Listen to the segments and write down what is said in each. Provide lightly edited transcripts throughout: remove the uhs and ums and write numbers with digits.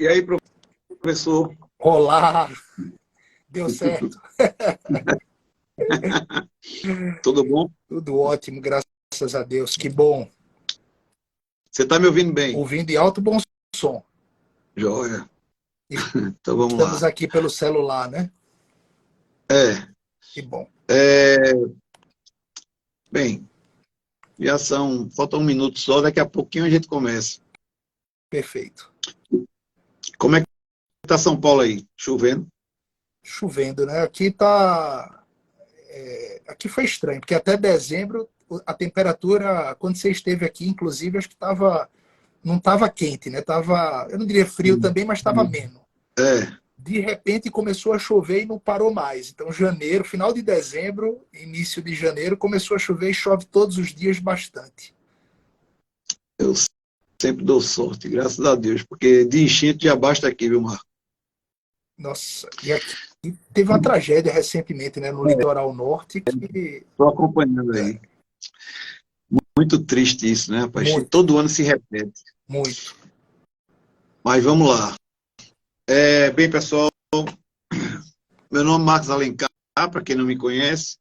E aí, professor? Olá! Deu certo. Tudo bom? Tudo ótimo, graças a Deus. Que bom. Você está me ouvindo bem? Ouvindo em alto bom som. Joia. E Então vamos estamos lá. aqui pelo celular, né? É, Que bom. bem, falta um minuto só, daqui a pouquinho a gente começa. Perfeito. Como é que está São Paulo aí? Chovendo? Chovendo, né? Aqui foi estranho, porque até dezembro a temperatura, quando você esteve aqui, inclusive, acho que não estava quente, né? Eu não diria frio também, mas estava ameno. É, De repente começou a chover e não parou mais. Então, janeiro, final de dezembro, início de janeiro, começou a chover e chove todos os dias bastante. eu sempre dou sorte, graças a Deus, porque de enchente já basta aqui, viu, Marco? Nossa, e aqui teve uma tragédia recentemente, né, no litoral norte, que Estou acompanhando é aí. Muito triste isso, né, rapaz? muito, Todo ano se repete. muito. Mas vamos lá. Bem, pessoal, meu nome é Marcos Alencar, para quem não me conhece,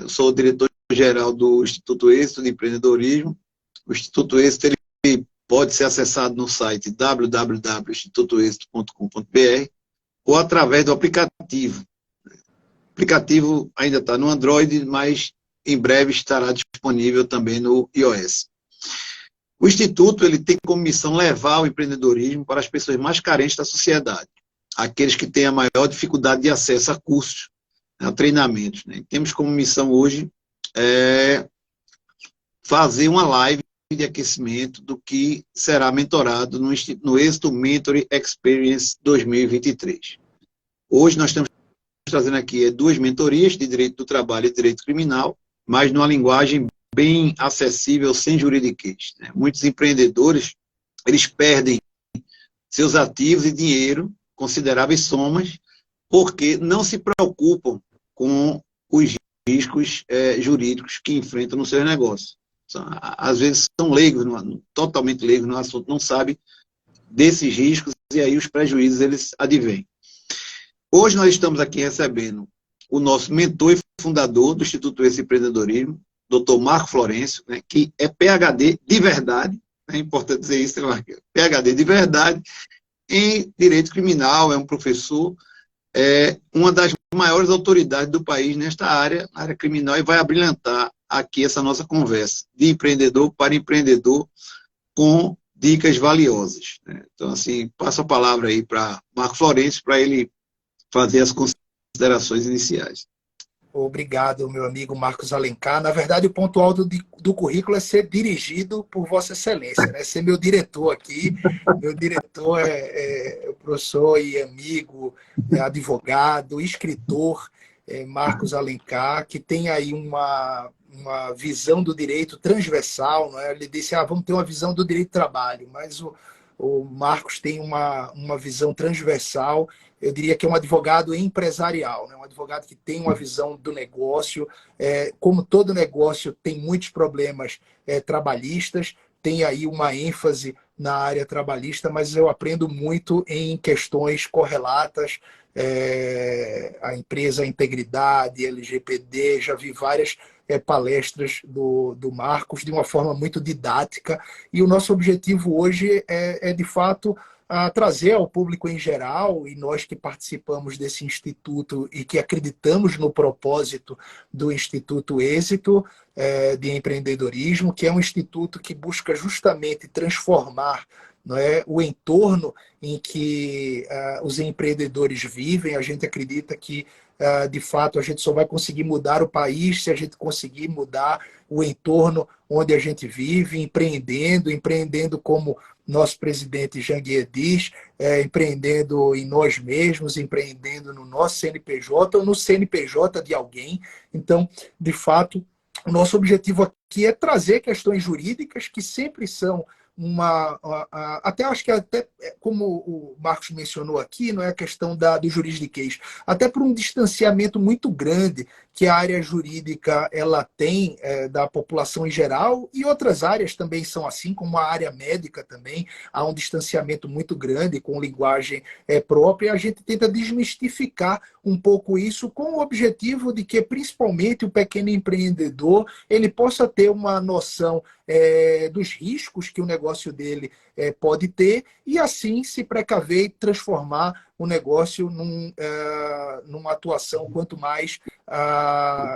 eu sou o diretor-geral do Instituto Êxito de Empreendedorismo. O Instituto Êxito ele pode ser acessado no site www.institutoexito.com.br ou através do aplicativo. O aplicativo ainda está no Android, mas em breve estará disponível também no iOS. O Instituto ele tem como missão levar o empreendedorismo para as pessoas mais carentes da sociedade, aqueles que têm a maior dificuldade de acesso a cursos, a treinamentos. Né? Temos como missão hoje fazer uma live de aquecimento do que será mentorado no Êxito Mentoring Experience 2023. Hoje nós estamos trazendo aqui duas mentorias de direito do trabalho e direito criminal, mas numa linguagem bem acessível, sem juridiquês. Né? Muitos empreendedores, eles perdem seus ativos e dinheiro, consideráveis somas, porque não se preocupam com os riscos jurídicos que enfrentam no seu negócio. Às vezes são leigos, totalmente leigos no assunto, não sabem desses riscos e aí os prejuízos eles advêm. Hoje nós estamos aqui recebendo o nosso mentor e fundador do Instituto Êxito Empreendedorismo, Dr. Marco Florencio, né, que é PhD de verdade, é importante dizer isso, PhD de verdade em Direito Criminal, é um professor, uma das maiores autoridades do país nesta área, na área criminal, e vai abrilhantar aqui essa nossa conversa, de empreendedor para empreendedor, com dicas valiosas. Né? Então, assim, passo a palavra aí para Marco Florencio, para ele fazer as considerações iniciais. Obrigado, meu amigo Marcos Alencar. Na verdade, o ponto alto do currículo é ser dirigido por Vossa Excelência, né? Ser meu diretor aqui. Meu diretor é o professor e amigo, advogado, escritor, Marcos Alencar, que tem aí uma visão do direito transversal. Né? Ele disse, vamos ter uma visão do direito do trabalho, mas o Marcos tem uma visão transversal. Eu diria que é um advogado empresarial, né? Um advogado que tem uma visão do negócio. Como todo negócio tem muitos problemas trabalhistas, tem aí uma ênfase na área trabalhista, mas eu aprendo muito em questões correlatas, a empresa, a integridade, LGPD, já vi várias palestras do Marcos de uma forma muito didática, e o nosso objetivo hoje de fato, a trazer ao público em geral, e nós que participamos desse instituto e que acreditamos no propósito do Instituto Êxito de Empreendedorismo, que é um instituto que busca justamente transformar, não é, o entorno em que os empreendedores vivem. A gente acredita que, de fato, a gente só vai conseguir mudar o país se a gente conseguir mudar o entorno onde a gente vive, empreendendo como nosso presidente Janguier diz, empreendendo em nós mesmos, empreendendo no nosso CNPJ ou no CNPJ de alguém. Então, de fato, o nosso objetivo aqui é trazer questões jurídicas que sempre são até acho que até como o Marcos mencionou aqui, não é a questão do juridiquês, até por um distanciamento muito grande que a área jurídica ela tem da população em geral, e outras áreas também são assim, como a área médica também, há um distanciamento muito grande com linguagem própria, e a gente tenta desmistificar um pouco isso com o objetivo de que, principalmente, o pequeno empreendedor ele possa ter uma noção dos riscos que o negócio dele pode ter, e assim se precaver e transformar o negócio numa atuação quanto mais,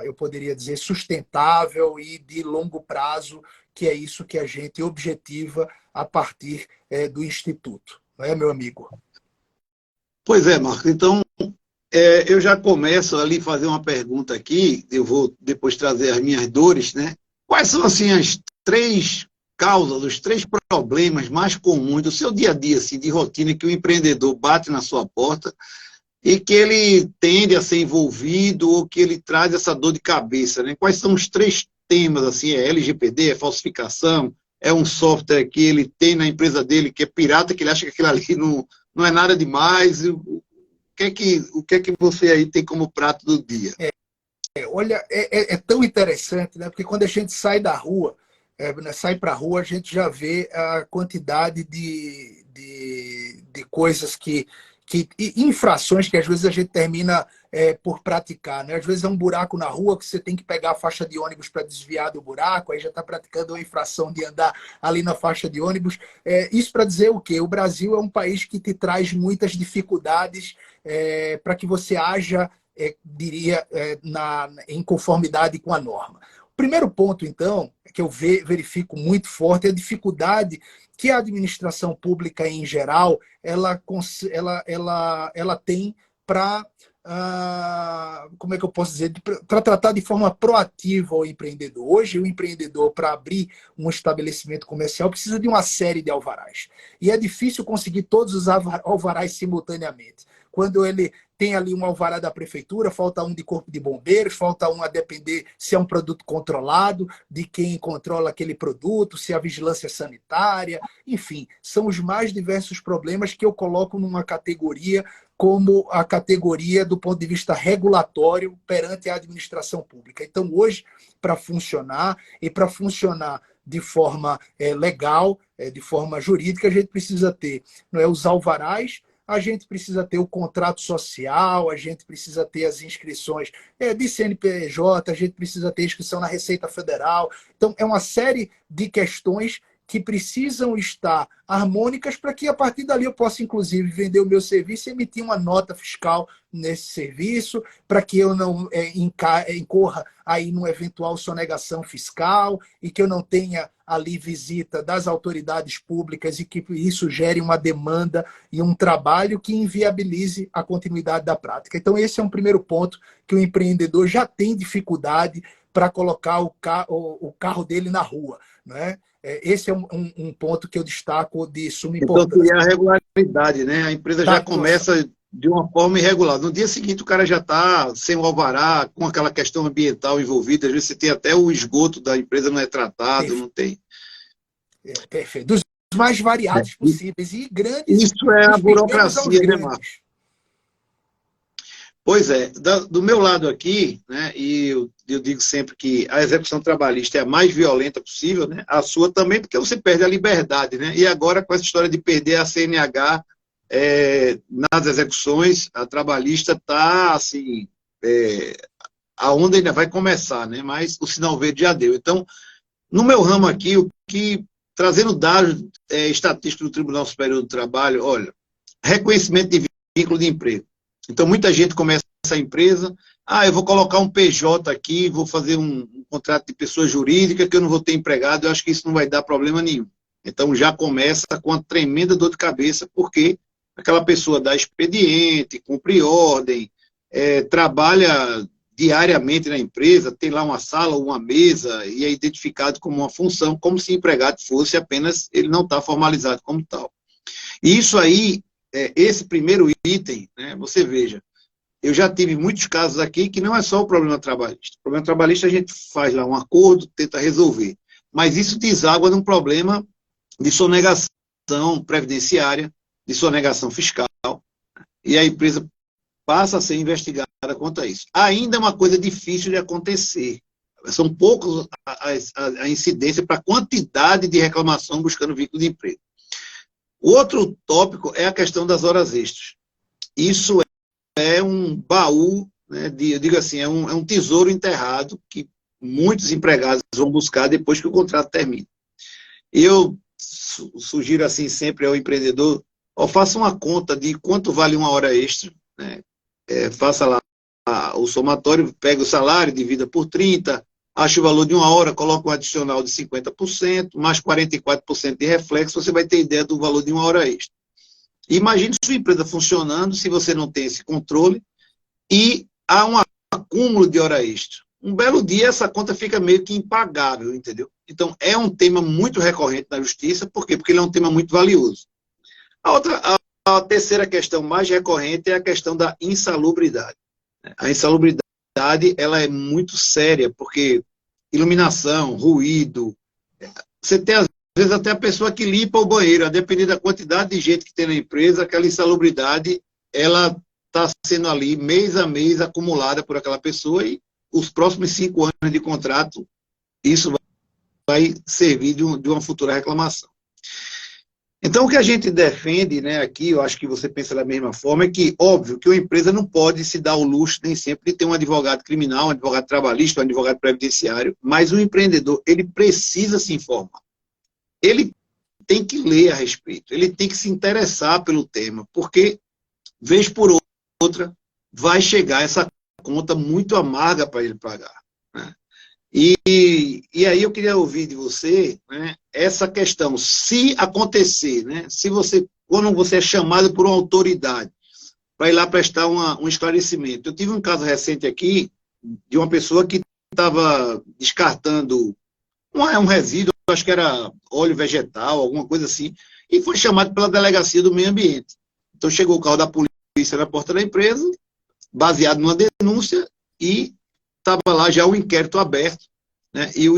eu poderia dizer, sustentável e de longo prazo, que é isso que a gente objetiva a partir do Instituto. Não é, meu amigo? Pois é, Marcos. Então, eu já começo ali a fazer uma pergunta aqui, eu vou depois trazer as minhas dores, né? Quais são, assim, as 3 causas, os 3 problemas mais comuns do seu dia a dia, assim, de rotina, que o empreendedor bate na sua porta e que ele tende a ser envolvido ou que ele traz essa dor de cabeça, né? Quais são os 3 temas, assim, é LGPD, é falsificação, é um software que ele tem na empresa dele que é pirata, que ele acha que aquilo ali não é nada demais. O que é que você aí tem como prato do dia? Olha, é tão interessante, né? Porque quando a gente sai da rua, sai para a rua, a gente já vê a quantidade de coisas infrações que às vezes a gente termina por praticar, né? Às vezes é um buraco na rua que você tem que pegar a faixa de ônibus para desviar do buraco, aí já está praticando a infração de andar ali na faixa de ônibus. Isso para dizer o quê? O Brasil é um país que te traz muitas dificuldades para que você haja, diria, em conformidade com a norma. O primeiro ponto, então, que eu verifico muito forte é a dificuldade que a administração pública em geral ela tem para, como é que eu posso dizer, para tratar de forma proativa o empreendedor. Hoje, o empreendedor, para abrir um estabelecimento comercial, precisa de uma série de alvarás. E é difícil conseguir todos os alvarás simultaneamente. Quando ele tem ali um alvará da prefeitura, falta um de corpo de bombeiros, falta um a depender se é um produto controlado, de quem controla aquele produto, se é a vigilância sanitária, enfim, são os mais diversos problemas que eu coloco numa categoria como a categoria do ponto de vista regulatório perante a administração pública. Então, hoje, para funcionar de forma legal, de forma jurídica, a gente precisa ter os alvarás, a gente precisa ter o contrato social, a gente precisa ter as inscrições de CNPJ, a gente precisa ter inscrição na Receita Federal. Então, é uma série de questões que precisam estar harmônicas para que, a partir dali, eu possa, inclusive, vender o meu serviço e emitir uma nota fiscal nesse serviço, para que eu não incorra aí numa eventual sonegação fiscal e que eu não tenha ali visita das autoridades públicas e que isso gere uma demanda e um trabalho que inviabilize a continuidade da prática. Então, esse é um primeiro ponto que o empreendedor já tem dificuldade para colocar o carro dele na rua, né? Esse é um ponto que eu destaco de suma importância. Então, seria a regularidade, né? A empresa já começa de uma forma irregular. No dia seguinte, o cara já está sem o alvará, com aquela questão ambiental envolvida. Às vezes você tem até o esgoto da empresa não é tratado, perfeito. Não tem. Perfeito. Dos mais variados possíveis e grandes. Isso é a burocracia, né, Marcos? Pois é, do meu lado aqui, né, e eu digo sempre que a execução trabalhista é a mais violenta possível, né, a sua também, porque você perde a liberdade, né, e agora com essa história de perder a CNH nas execuções, a trabalhista está, assim, a onda ainda vai começar, né, mas o sinal verde já deu. Então, no meu ramo aqui, trazendo dados estatísticos do Tribunal Superior do Trabalho, olha, reconhecimento de vínculo de emprego. Então, muita gente começa essa empresa, eu vou colocar um PJ aqui, vou fazer um contrato de pessoa jurídica, que eu não vou ter empregado, eu acho que isso não vai dar problema nenhum. Então, já começa com uma tremenda dor de cabeça, porque aquela pessoa dá expediente, cumpre ordem, trabalha diariamente na empresa, tem lá uma sala, uma mesa, e é identificado como uma função, como se empregado fosse, apenas ele não está formalizado como tal. E isso aí, esse primeiro item, né, você veja, eu já tive muitos casos aqui que não é só o problema trabalhista. O problema trabalhista a gente faz lá um acordo, tenta resolver. Mas isso deságua num problema de sonegação previdenciária, de sonegação fiscal, e a empresa passa a ser investigada quanto a isso. Ainda é uma coisa difícil de acontecer. São poucos a incidência para a quantidade de reclamação buscando vínculo de emprego. O outro tópico é a questão das horas extras. Isso é um baú, né, eu digo assim, é um tesouro enterrado que muitos empregados vão buscar depois que o contrato termina. Eu sugiro assim sempre ao empreendedor, faça uma conta de quanto vale uma hora extra, né? Faça lá o somatório, pega o salário, divida por 30, acha o valor de uma hora, coloca um adicional de 50%, mais 44% de reflexo, você vai ter ideia do valor de uma hora extra. Imagine sua empresa funcionando se você não tem esse controle e há um acúmulo de hora extra. Um belo dia essa conta fica meio que impagável, entendeu? Então é um tema muito recorrente na justiça, por quê? Porque ele é um tema muito valioso. A terceira questão mais recorrente é a questão da insalubridade. A insalubridade ela é muito séria, porque iluminação, ruído, você tem às vezes até a pessoa que limpa o banheiro, a depender da quantidade de gente que tem na empresa, aquela insalubridade, ela está sendo ali mês a mês acumulada por aquela pessoa e os próximos 5 anos de contrato, isso vai servir de uma futura reclamação. Então, o que a gente defende, né, aqui, eu acho que você pensa da mesma forma, é que, óbvio, que uma empresa não pode se dar o luxo nem sempre de ter um advogado criminal, um advogado trabalhista, um advogado previdenciário, mas o empreendedor, ele precisa se informar. Ele tem que ler a respeito, ele tem que se interessar pelo tema, porque, vez por outra, vai chegar essa conta muito amarga para ele pagar, né? E aí eu queria ouvir de você, né, essa questão, se acontecer, né, quando você é chamado por uma autoridade para ir lá prestar um esclarecimento. Eu tive um caso recente aqui de uma pessoa que estava descartando um resíduo, acho que era óleo vegetal, alguma coisa assim, e foi chamado pela delegacia do meio ambiente. Então chegou o carro da polícia na porta da empresa, baseado numa denúncia, e estava lá já o inquérito aberto, né? E o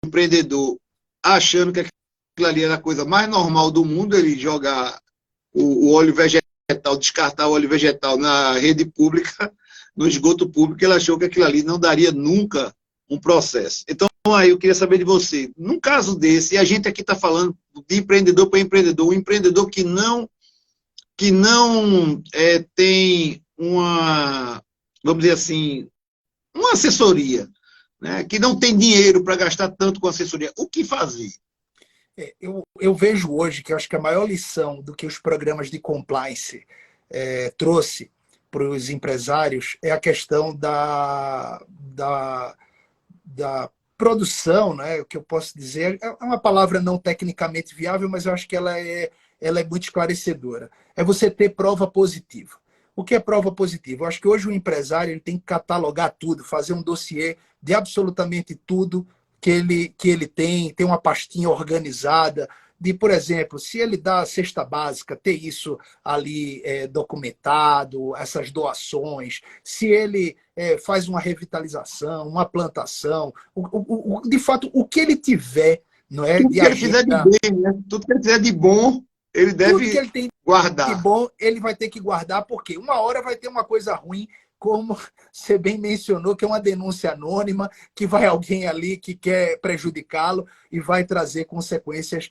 empreendedor, achando que aquilo ali era a coisa mais normal do mundo, ele jogar o óleo vegetal, descartar o óleo vegetal na rede pública, no esgoto público, ele achou que aquilo ali não daria nunca um processo. Então, aí eu queria saber de você, num caso desse, e a gente aqui está falando de empreendedor para empreendedor, um empreendedor que não tem uma, vamos dizer assim, uma assessoria, né, que não tem dinheiro para gastar tanto com assessoria, o que fazer? Eu vejo hoje que eu acho que a maior lição do que os programas de compliance trouxe para os empresários é a questão da produção, né? O que eu posso dizer é uma palavra não tecnicamente viável, mas eu acho que ela é muito esclarecedora. É você ter prova positiva. O que é prova positiva? Eu acho que hoje o empresário ele tem que catalogar tudo, fazer um dossiê de absolutamente tudo que ele tem uma pastinha organizada, de, por exemplo, se ele dá a cesta básica, ter isso ali documentado, essas doações, se ele faz uma revitalização, uma plantação, de fato, o que ele tiver, não é, Tudo de que ele fizer de agenda, bem, né? Tudo que ele fizer de bom, ele tudo que deve ele tem de guardar. bom, ele vai ter que guardar, porque uma hora vai ter uma coisa ruim, como você bem mencionou, que é uma denúncia anônima, que vai alguém ali que quer prejudicá-lo e vai trazer consequências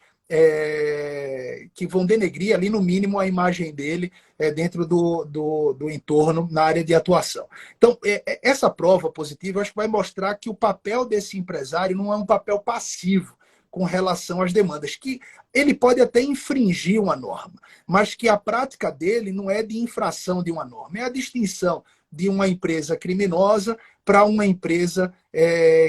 que vão denegrir ali, no mínimo, a imagem dele dentro do entorno, na área de atuação. Então, essa prova positiva, eu acho que vai mostrar que o papel desse empresário não é um papel passivo com relação às demandas, que ele pode até infringir uma norma, mas que a prática dele não é de infração de uma norma, é a distinção de uma empresa criminosa para uma empresa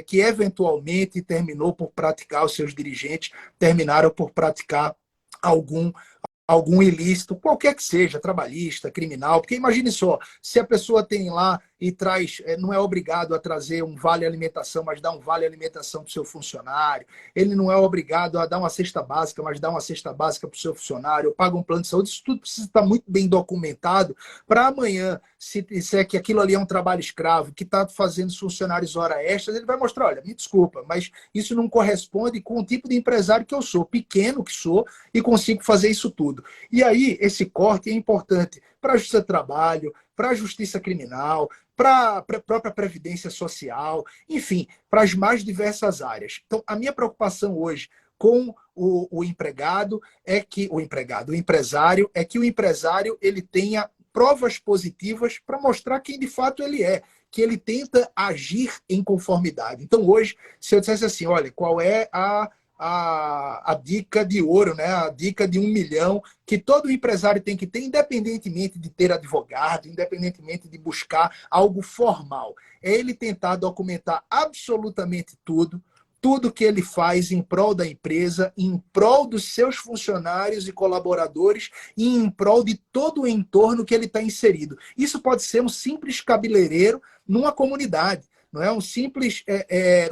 que eventualmente terminou por praticar, os seus dirigentes terminaram por praticar algum ilícito, qualquer que seja, trabalhista, criminal, porque imagine só, se a pessoa tem lá e traz, não é obrigado a trazer um vale alimentação, mas dá um vale alimentação para o seu funcionário. Ele não é obrigado a dar uma cesta básica, mas dá uma cesta básica para o seu funcionário, paga um plano de saúde. Isso tudo precisa estar muito bem documentado para amanhã, se disser que aquilo ali é um trabalho escravo, que está fazendo os funcionários hora extras, ele vai mostrar, olha, me desculpa, mas isso não corresponde com o tipo de empresário que eu sou, pequeno que sou, e consigo fazer isso tudo. E aí, esse corte é importante para a Justiça do Trabalho, para a Justiça Criminal, para a própria Previdência Social, enfim, para as mais diversas áreas. Então, a minha preocupação hoje com o empregado é que o empresário é que o empresário ele tenha provas positivas para mostrar quem de fato ele é, que ele tenta agir em conformidade. Então, hoje, se eu dissesse assim, olha, qual é a dica de ouro, né? A dica de 1 milhão que todo empresário tem que ter, independentemente de ter advogado, independentemente de buscar algo formal. É ele tentar documentar absolutamente tudo que ele faz em prol da empresa, em prol dos seus funcionários e colaboradores e em prol de todo o entorno que ele está inserido. Isso pode ser um simples cabeleireiro numa comunidade. Não é um simples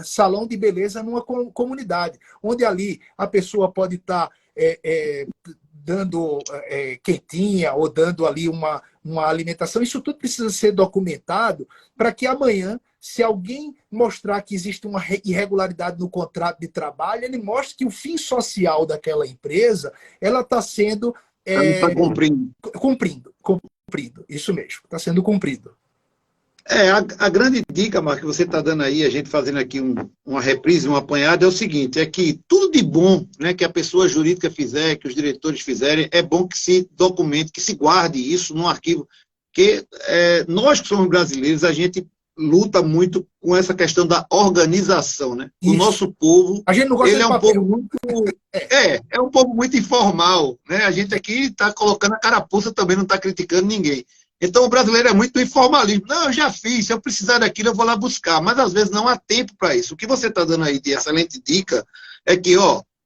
salão de beleza numa comunidade, onde ali a pessoa pode estar dando quentinha ou dando ali uma alimentação. Isso tudo precisa ser documentado para que amanhã, se alguém mostrar que existe uma irregularidade no contrato de trabalho, ele mostre que o fim social daquela empresa ela está sendo cumprido. Isso mesmo, está sendo cumprido. A grande dica, Marco, que você está dando aí, a gente fazendo aqui uma reprise, um apanhado, é o seguinte, é que tudo de bom, né, que a pessoa jurídica fizer, que os diretores fizerem, é bom que se documente, que se guarde isso num arquivo, porque nós que somos brasileiros, a gente luta muito com essa questão da organização, né? Isso. O nosso povo, a gente não gosta ele é um povo muito é um povo muito informal, né? A gente aqui está colocando a carapuça também, não está criticando ninguém. Então o brasileiro é muito informalismo. Não, eu já fiz, se eu precisar daquilo eu vou lá buscar, mas às vezes não há tempo para isso. O que você está dando aí de excelente dica é que,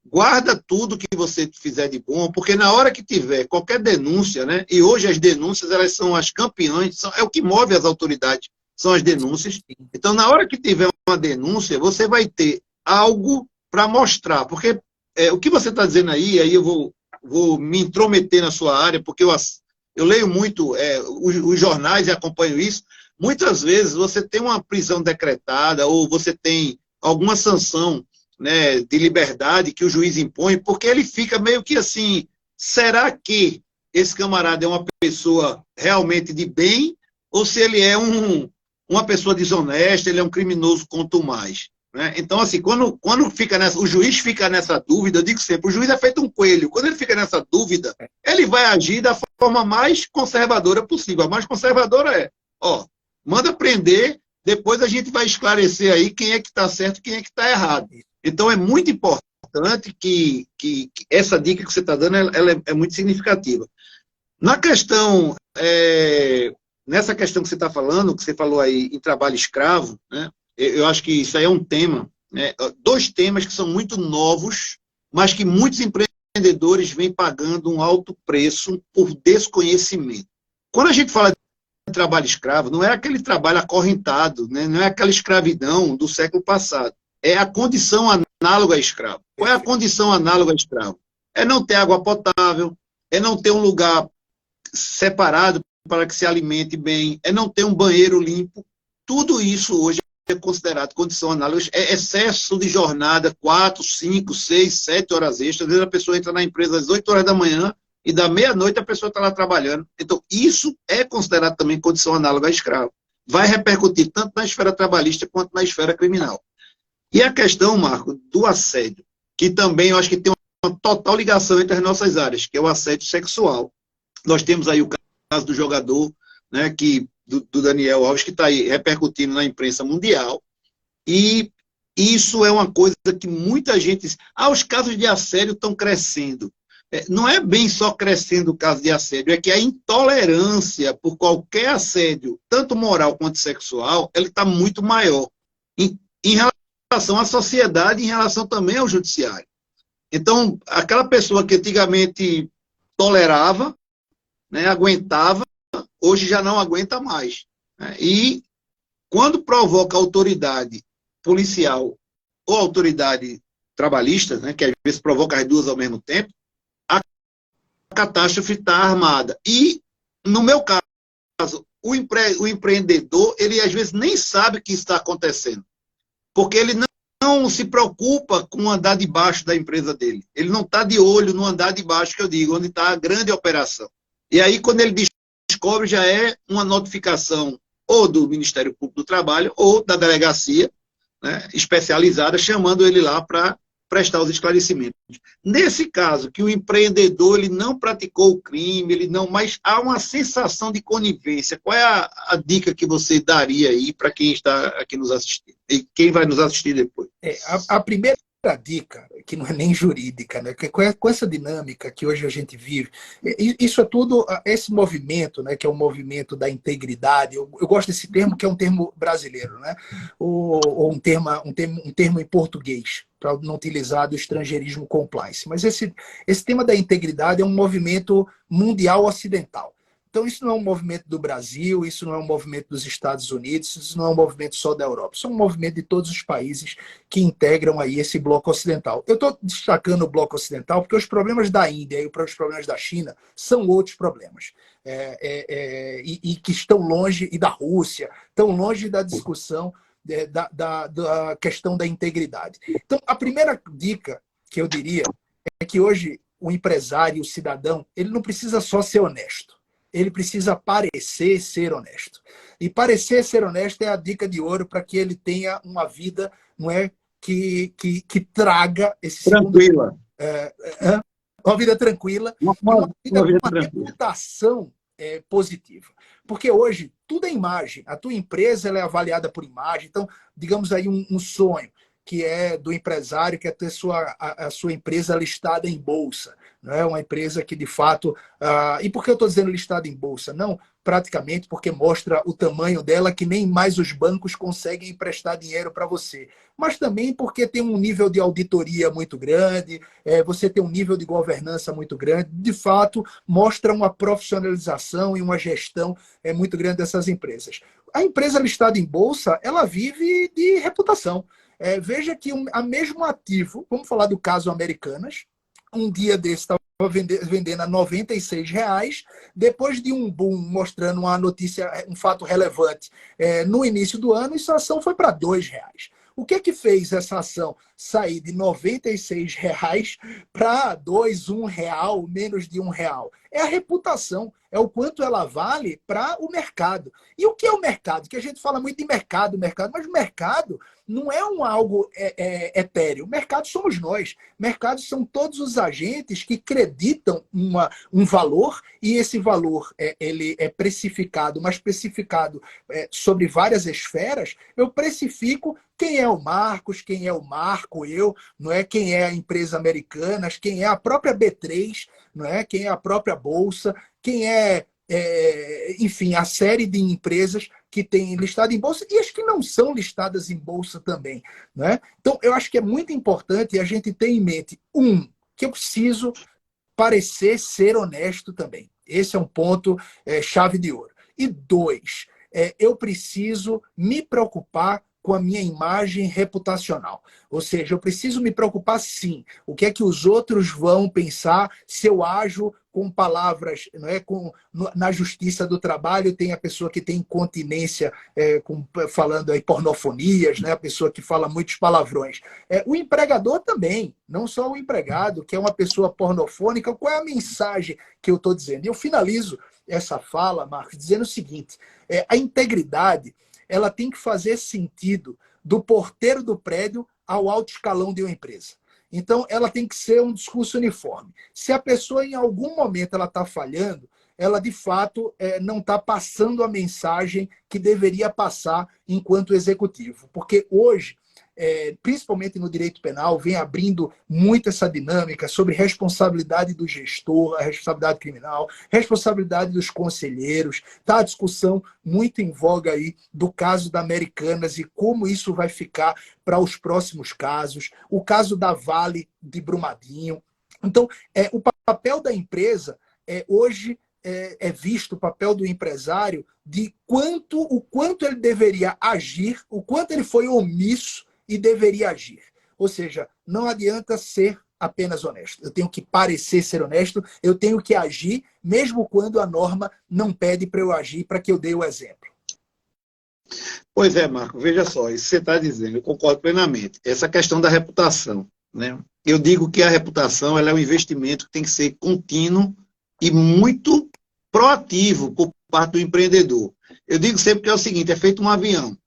guarda tudo que você fizer de bom, porque na hora que tiver qualquer denúncia, né? E hoje as denúncias, elas são as campeãs, é o que move as autoridades, são as denúncias. Então, na hora que tiver uma denúncia, você vai ter algo para mostrar, porque o que você está dizendo aí eu vou me intrometer na sua área, porque eu leio muito os jornais e acompanho isso. Muitas vezes você tem uma prisão decretada ou você tem alguma sanção, né, de liberdade que o juiz impõe, porque ele fica meio que assim, será que esse camarada é uma pessoa realmente de bem ou se ele é uma pessoa desonesta, ele é um criminoso quanto mais? Né? Então, assim, quando o juiz fica nessa dúvida, eu digo sempre, o juiz é feito um coelho. Quando ele fica nessa dúvida, ele vai agir da forma mais conservadora possível. A mais conservadora manda prender, depois a gente vai esclarecer aí quem é que está certo e quem é que está errado. Então, é muito importante que essa dica que você está dando, ela é muito significativa. Na questão, nessa questão que você está falando, que você falou aí em trabalho escravo, né? Eu acho que isso aí é um tema, né? 2 temas que são muito novos, mas que muitos empreendedores vêm pagando um alto preço por desconhecimento. Quando a gente fala de trabalho escravo, não é aquele trabalho acorrentado, né? Não é aquela escravidão do século passado. É a condição análoga a escravo. Qual é a condição análoga a escravo? É não ter água potável, é não ter um lugar separado para que se alimente bem, é não ter um banheiro limpo. Tudo isso hoje é considerado condição análoga, é excesso de jornada, 4, 5, 6, 7 horas extras. Às vezes a pessoa entra na empresa às 8 horas da manhã e da meia-noite a pessoa está lá trabalhando. Então, isso é considerado também condição análoga a escravo. Vai repercutir tanto na esfera trabalhista quanto na esfera criminal. E a questão, Marco, do assédio, que também eu acho que tem uma total ligação entre as nossas áreas, que é o assédio sexual. Nós temos aí o caso do jogador, né, do Daniel Alves, que está aí repercutindo na imprensa mundial, e isso é uma coisa que muita gente diz, os casos de assédio estão crescendo. Não é bem só crescendo o caso de assédio, é que a intolerância por qualquer assédio, tanto moral quanto sexual, ele está muito maior, em relação à sociedade, em relação também ao judiciário. Então, aquela pessoa que antigamente tolerava, né, aguentava, hoje já não aguenta mais. Né? E quando provoca autoridade policial ou autoridade trabalhista, né, que às vezes provoca as duas ao mesmo tempo, a catástrofe está armada. E, no meu caso, o empreendedor, ele às vezes nem sabe que está acontecendo, porque ele não se preocupa com o andar de baixo da empresa dele. Ele não está de olho no andar de baixo, que eu digo, onde está a grande operação. E aí, quando ele descobre, já é uma notificação ou do Ministério Público do Trabalho ou da delegacia, né, especializada, chamando ele lá para prestar os esclarecimentos. Nesse caso, que o empreendedor ele não praticou o crime, ele não, mas há uma sensação de conivência. Qual é a dica que você daria aí para quem está aqui nos assistindo? E quem vai nos assistir depois? A primeira dica, que não é nem jurídica, né? Que com essa dinâmica que hoje a gente vive, isso é tudo, esse movimento, né? Que é o movimento da integridade. Eu gosto desse termo, que é um termo brasileiro, né? Ou um termo em português, para não utilizar do estrangeirismo compliance. Mas esse tema da integridade é um movimento mundial ocidental. Então, isso não é um movimento do Brasil, isso não é um movimento dos Estados Unidos, isso não é um movimento só da Europa. Isso é um movimento de todos os países que integram aí esse bloco ocidental. Eu estou destacando o bloco ocidental porque os problemas da Índia e os problemas da China são outros problemas. E que estão longe, e da Rússia, estão longe da discussão da questão da integridade. Então, a primeira dica que eu diria é que hoje o empresário, o cidadão, ele não precisa só ser honesto. Ele precisa parecer ser honesto. E parecer ser honesto é a dica de ouro para que ele tenha uma vida, não é, que traga esse tranquila. Uma vida tranquila, uma vida com uma reputação positiva. Porque hoje tudo é imagem. A tua empresa ela é avaliada por imagem. Então, digamos aí um sonho que é do empresário, que é ter a sua empresa listada em bolsa. Não é uma empresa que, de fato... E por que eu estou dizendo listada em bolsa? Não, praticamente porque mostra o tamanho dela, que nem mais os bancos conseguem emprestar dinheiro para você. Mas também porque tem um nível de auditoria muito grande, você tem um nível de governança muito grande. De fato, mostra uma profissionalização e uma gestão muito grande dessas empresas. A empresa listada em bolsa, ela vive de reputação. Veja que a mesmo ativo, vamos falar do caso Americanas, um dia desse estava vendendo a R$96, depois de um boom mostrando uma notícia, um fato relevante no início do ano, essa ação foi para R$2. O que fez essa ação sair de R$96 para R$2, R$1, menos de R$1? É a reputação, é o quanto ela vale para o mercado. E o que é o mercado? Que a gente fala muito de mercado, mas o mercado não é algo etéreo. O mercado somos nós. Mercados são todos os agentes que acreditam um valor, e esse valor ele é precificado, mas precificado sobre várias esferas. Eu precifico quem é o Marcos, quem é o Marco, não é? Quem é a empresa Americanas, quem é a própria B3, não é? Quem é a própria Bolsa, quem enfim, a série de empresas que tem listado em bolsa e as que não são listadas em bolsa também, né? Então, eu acho que é muito importante a gente ter em mente, que eu preciso parecer ser honesto também. Esse é um ponto chave de ouro. E 2, eu preciso me preocupar com a minha imagem reputacional. Ou seja, eu preciso me preocupar, sim. O que é que os outros vão pensar se eu ajo com palavras, não é? Na justiça do trabalho tem a pessoa que tem incontinência, falando aí pornofonias, né? A pessoa que fala muitos palavrões. O empregador também, não só o empregado, que é uma pessoa pornofônica. Qual é a mensagem que eu estou dizendo? Eu finalizo essa fala, Marcos, dizendo o seguinte: a integridade ela tem que fazer sentido do porteiro do prédio ao alto escalão de uma empresa. Então, ela tem que ser um discurso uniforme. Se a pessoa, em algum momento, ela está falhando, ela, de fato, não está passando a mensagem que deveria passar enquanto executivo. Porque hoje, principalmente no direito penal, vem abrindo muito essa dinâmica sobre responsabilidade do gestor, a responsabilidade criminal, responsabilidade dos conselheiros. Está a discussão muito em voga aí do caso da Americanas e como isso vai ficar para os próximos casos. O caso da Vale de Brumadinho. Então, o papel da empresa hoje é visto o papel do empresário de o quanto ele deveria agir, o quanto ele foi omisso e deveria agir. Ou seja, não adianta ser apenas honesto. Eu tenho que parecer ser honesto, eu tenho que agir, mesmo quando a norma não pede para eu agir, para que eu dê o exemplo. Pois é, Marco, veja só, isso que você está dizendo, eu concordo plenamente. Essa questão da reputação, né? Eu digo que a reputação ela é um investimento que tem que ser contínuo e muito proativo por parte do empreendedor. Eu digo sempre que é o seguinte, é feito um avião.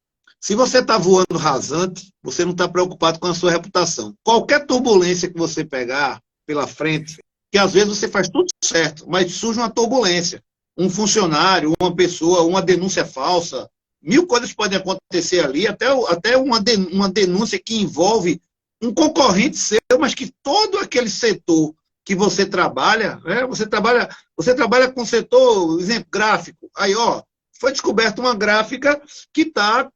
Se você está voando rasante, você não está preocupado com a sua reputação. Qualquer turbulência que você pegar pela frente, que às vezes você faz tudo certo, mas surge uma turbulência. Um funcionário, uma pessoa, uma denúncia falsa, mil coisas podem acontecer ali, até uma denúncia que envolve um concorrente seu, mas que todo aquele setor que você trabalha, né, você trabalha com o setor, exemplo, gráfico. Aí, ó, foi descoberta uma gráfica que está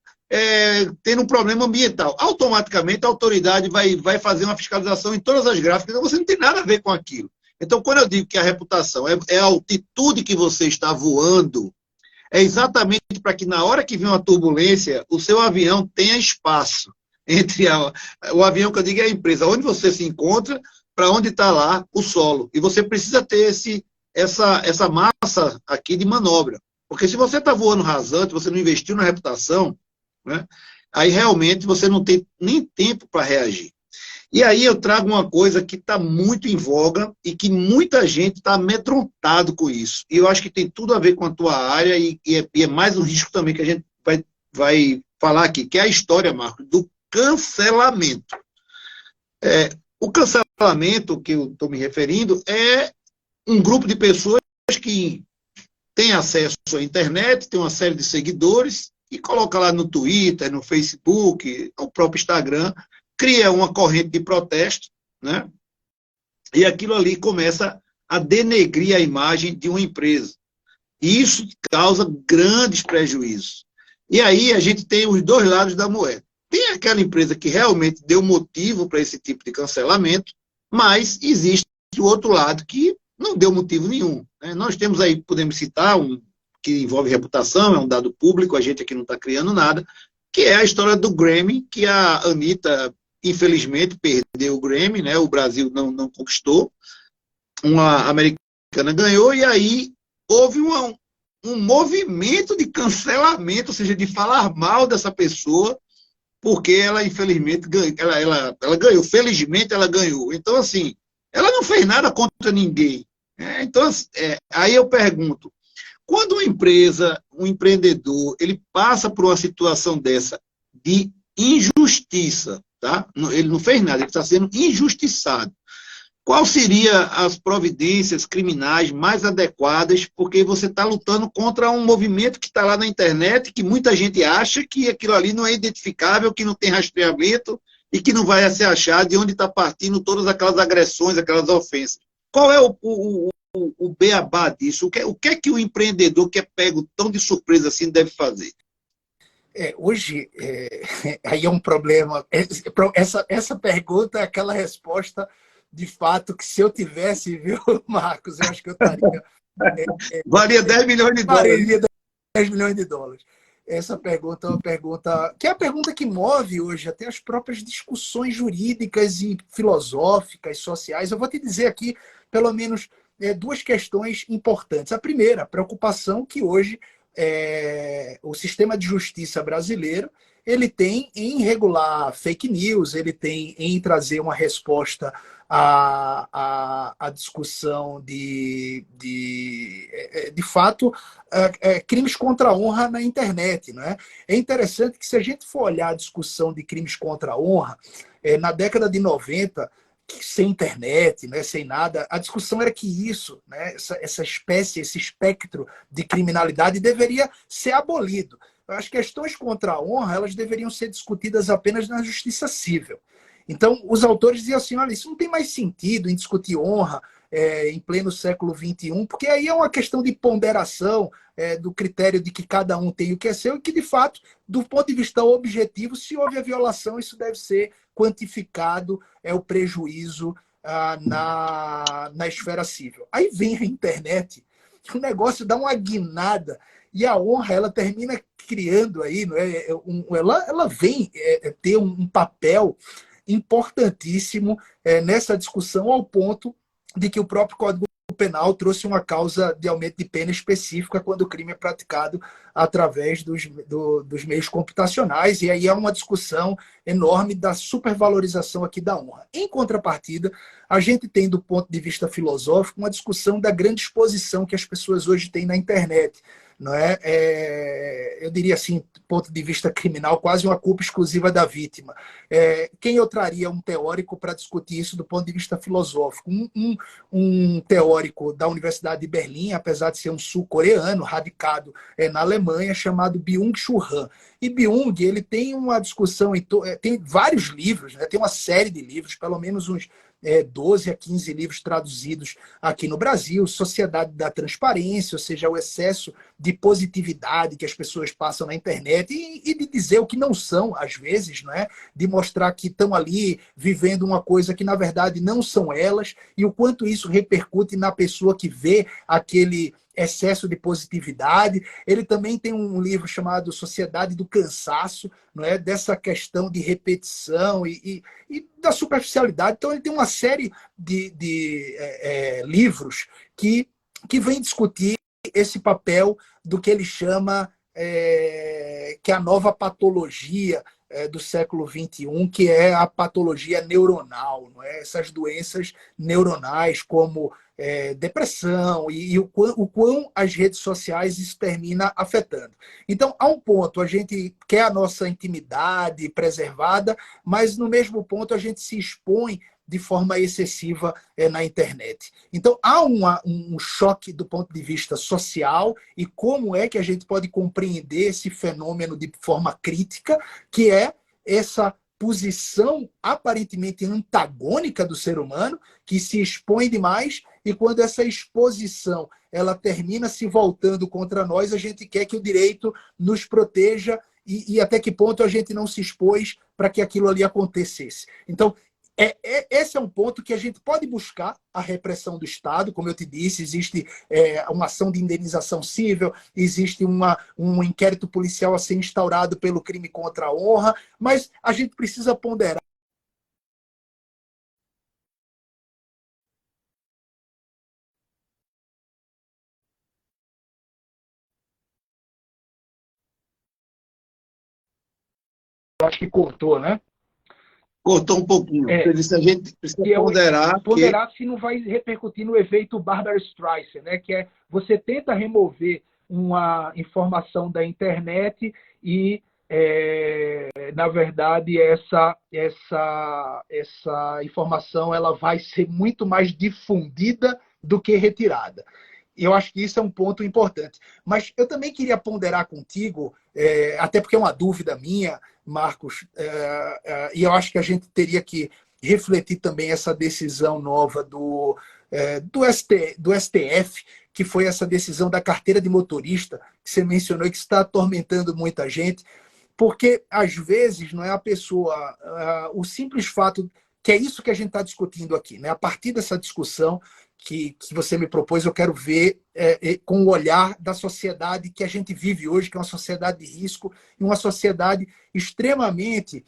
tendo um problema ambiental. Automaticamente a autoridade vai fazer uma fiscalização em todas as gráficas, então você não tem nada a ver com aquilo. Então, quando eu digo que a reputação é a altitude que você está voando, é exatamente para que na hora que vem uma turbulência, o seu avião tenha espaço entre o avião que eu digo é a empresa, onde você se encontra, para onde está lá o solo. E você precisa ter essa massa aqui de manobra. Porque se você está voando rasante, você não investiu na reputação, né, aí realmente você não tem nem tempo para reagir. E aí eu trago uma coisa que está muito em voga e que muita gente está amedrontado com isso. E eu acho que tem tudo a ver com a tua área e é mais um risco também que a gente vai falar aqui, que é a história, Marco, do cancelamento. O cancelamento que eu estou me referindo é um grupo de pessoas que tem acesso à internet, tem uma série de seguidores e coloca lá no Twitter, no Facebook, no próprio Instagram, cria uma corrente de protesto, né? E aquilo ali começa a denegrir a imagem de uma empresa. E isso causa grandes prejuízos. E aí a gente tem os dois lados da moeda. Tem aquela empresa que realmente deu motivo para esse tipo de cancelamento, mas existe o outro lado que não deu motivo nenhum, né? Nós temos aí, podemos citar, que envolve reputação, é um dado público, a gente aqui não está criando nada, que é a história do Grammy, que a Anitta, infelizmente, perdeu o Grammy, né? O Brasil não conquistou, uma americana ganhou, e aí houve um movimento de cancelamento, ou seja, de falar mal dessa pessoa, porque ela, infelizmente, ela ganhou. Felizmente, ela ganhou. Então, assim, ela não fez nada contra ninguém. Então, aí eu pergunto, quando uma empresa, um empreendedor, ele passa por uma situação dessa de injustiça, tá? Ele não fez nada, ele está sendo injustiçado. Qual seria as providências criminais mais adequadas, porque você está lutando contra um movimento que está lá na internet, que muita gente acha que aquilo ali não é identificável, que não tem rastreamento e que não vai se achar de onde está partindo todas aquelas agressões, aquelas ofensas. Qual é o beabá disso? O que é que o empreendedor que é pego tão de surpresa assim deve fazer? Hoje, aí é um problema. Essa pergunta é aquela resposta, de fato, que se eu tivesse, viu, Marcos, eu acho que eu estaria... Valia 10 milhões de dólares. Valia 10 milhões de dólares. Essa pergunta é uma pergunta que é a pergunta que move hoje até as próprias discussões jurídicas e filosóficas, sociais. Eu vou te dizer aqui, pelo menos, duas questões importantes. A primeira, a preocupação que hoje o sistema de justiça brasileiro ele tem em regular fake news, ele tem em trazer uma resposta à discussão de fato, crimes contra a honra na internet. Né? É interessante que, se a gente for olhar a discussão de crimes contra a honra, na década de 90, sem internet, né, sem nada, a discussão era que isso, né, essa espécie, esse espectro de criminalidade deveria ser abolido. As questões contra a honra, elas deveriam ser discutidas apenas na justiça civil. Então, os autores diziam assim, olha, isso não tem mais sentido em discutir honra em pleno século XXI, porque aí é uma questão de ponderação do critério de que cada um tem o que é seu e que, de fato, do ponto de vista objetivo, se houve a violação, isso deve ser quantificado, o prejuízo na esfera civil. Aí vem a internet que o negócio dá uma guinada. E a honra, ela termina criando aí, não é? Ela vem ter um papel importantíssimo nessa discussão, ao ponto de que o próprio Código Penal trouxe uma causa de aumento de pena específica quando o crime é praticado através dos meios computacionais, e aí é uma discussão enorme da supervalorização aqui da honra. Em contrapartida, a gente tem, do ponto de vista filosófico, uma discussão da grande exposição que as pessoas hoje têm na internet. Não eu diria assim, do ponto de vista criminal, quase uma culpa exclusiva da vítima. Quem eu traria um teórico para discutir isso do ponto de vista filosófico? Um teórico da Universidade de Berlim, apesar de ser um sul-coreano, radicado na Alemanha, chamado Byung-Chul Han. E Byung, ele tem uma discussão, tem vários livros, né? Tem uma série de livros, pelo menos uns 12 a 15 livros traduzidos aqui no Brasil, Sociedade da Transparência, ou seja, o excesso de positividade que as pessoas passam na internet e de dizer o que não são, às vezes, não é? De mostrar que estão ali vivendo uma coisa que, na verdade, não são elas, e o quanto isso repercute na pessoa que vê aquele excesso de positividade. Ele também tem um livro chamado Sociedade do Cansaço, não é? Dessa questão de repetição e da superficialidade. Então, ele tem uma série de livros que vem discutir esse papel do que ele chama que é a nova patologia do século XXI, que é a patologia neuronal, não é? Essas doenças neuronais como depressão e o quão as redes sociais isso termina afetando. Então, a um ponto, a gente quer a nossa intimidade preservada, mas no mesmo ponto a gente se expõe de forma excessiva na internet. Então, há um choque do ponto de vista social e como é que a gente pode compreender esse fenômeno de forma crítica, que é essa posição aparentemente antagônica do ser humano, que se expõe demais, e quando essa exposição ela termina se voltando contra nós, a gente quer que o direito nos proteja e até que ponto a gente não se expôs para que aquilo ali acontecesse. Então, esse é um ponto que a gente pode buscar a repressão do Estado, como eu te disse, existe uma ação de indenização civil, existe um inquérito policial a ser instaurado pelo crime contra a honra, mas a gente precisa ponderar. Eu acho que cortou, né? Cortou um pouquinho. Você disse, a gente precisa ponderar se não vai repercutir no efeito Barbra Streisand, né? Que é você tenta remover uma informação da internet e, na verdade, essa informação ela vai ser muito mais difundida do que retirada. E eu acho que isso é um ponto importante. Mas eu também queria ponderar contigo, até porque é uma dúvida minha, Marcos, e eu acho que a gente teria que refletir também essa decisão nova do STF, que foi essa decisão da carteira de motorista, que você mencionou e que está atormentando muita gente, porque, às vezes, não é a pessoa... o simples fato... que é isso que a gente está discutindo aqui, né? A partir dessa discussão que você me propôs, eu quero ver com o olhar da sociedade que a gente vive hoje, que é uma sociedade de risco e uma sociedade extremamente,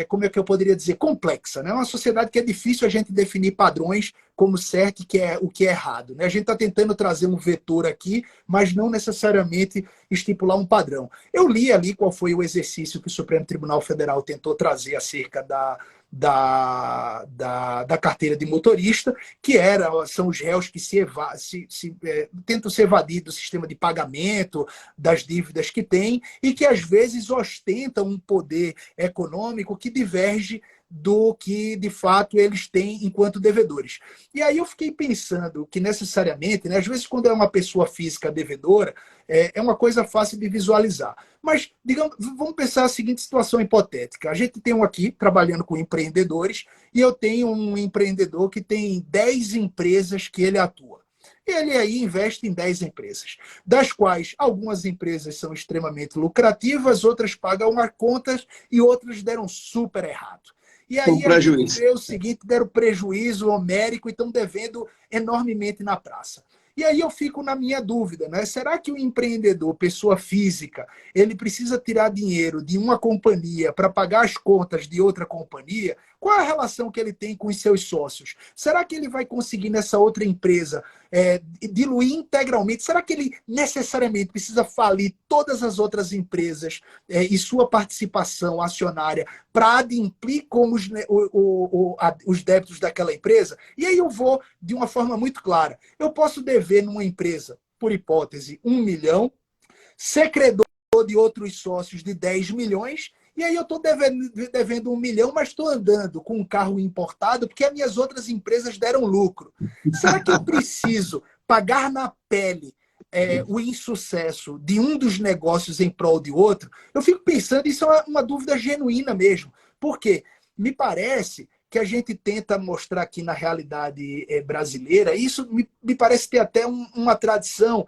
como é que eu poderia dizer, complexa, né? Uma sociedade que é difícil a gente definir padrões como certo e o que é errado, né? A gente está tentando trazer um vetor aqui, mas não necessariamente estipular um padrão. Eu li ali qual foi o exercício que o Supremo Tribunal Federal tentou trazer acerca da carteira de motorista, que são os réus que tentam se evadir do sistema de pagamento, das dívidas que têm, e que às vezes ostentam um poder econômico que diverge do que, de fato, eles têm enquanto devedores. E aí eu fiquei pensando que, necessariamente, né, às vezes, quando é uma pessoa física devedora, é uma coisa fácil de visualizar. Mas, digamos, vamos pensar a seguinte situação hipotética. A gente tem aqui, trabalhando com empreendedores, e eu tenho um empreendedor que tem 10 empresas que ele atua. Ele aí investe em 10 empresas, das quais algumas empresas são extremamente lucrativas, outras pagam as contas e outras deram super errado. E aí a gente vê o seguinte, deram prejuízo homérico e estão devendo enormemente na praça. E aí eu fico na minha dúvida, né? Será que o empreendedor, pessoa física, ele precisa tirar dinheiro de uma companhia para pagar as contas de outra companhia? Qual é a relação que ele tem com os seus sócios? Será que ele vai conseguir nessa outra empresa diluir integralmente? Será que ele necessariamente precisa falir todas as outras empresas e sua participação acionária para adimplir com os débitos daquela empresa? E aí eu vou de uma forma muito clara. Eu posso dever numa empresa, por hipótese, 1 milhão, ser credor de outros sócios de 10 milhões, e aí eu estou devendo 1 milhão, mas estou andando com um carro importado porque as minhas outras empresas deram lucro. Será que eu preciso pagar na pele o insucesso de um dos negócios em prol de outro? Eu fico pensando, isso é uma dúvida genuína mesmo. Por quê? Me parece que a gente tenta mostrar aqui na realidade brasileira, isso me parece ter até uma tradição.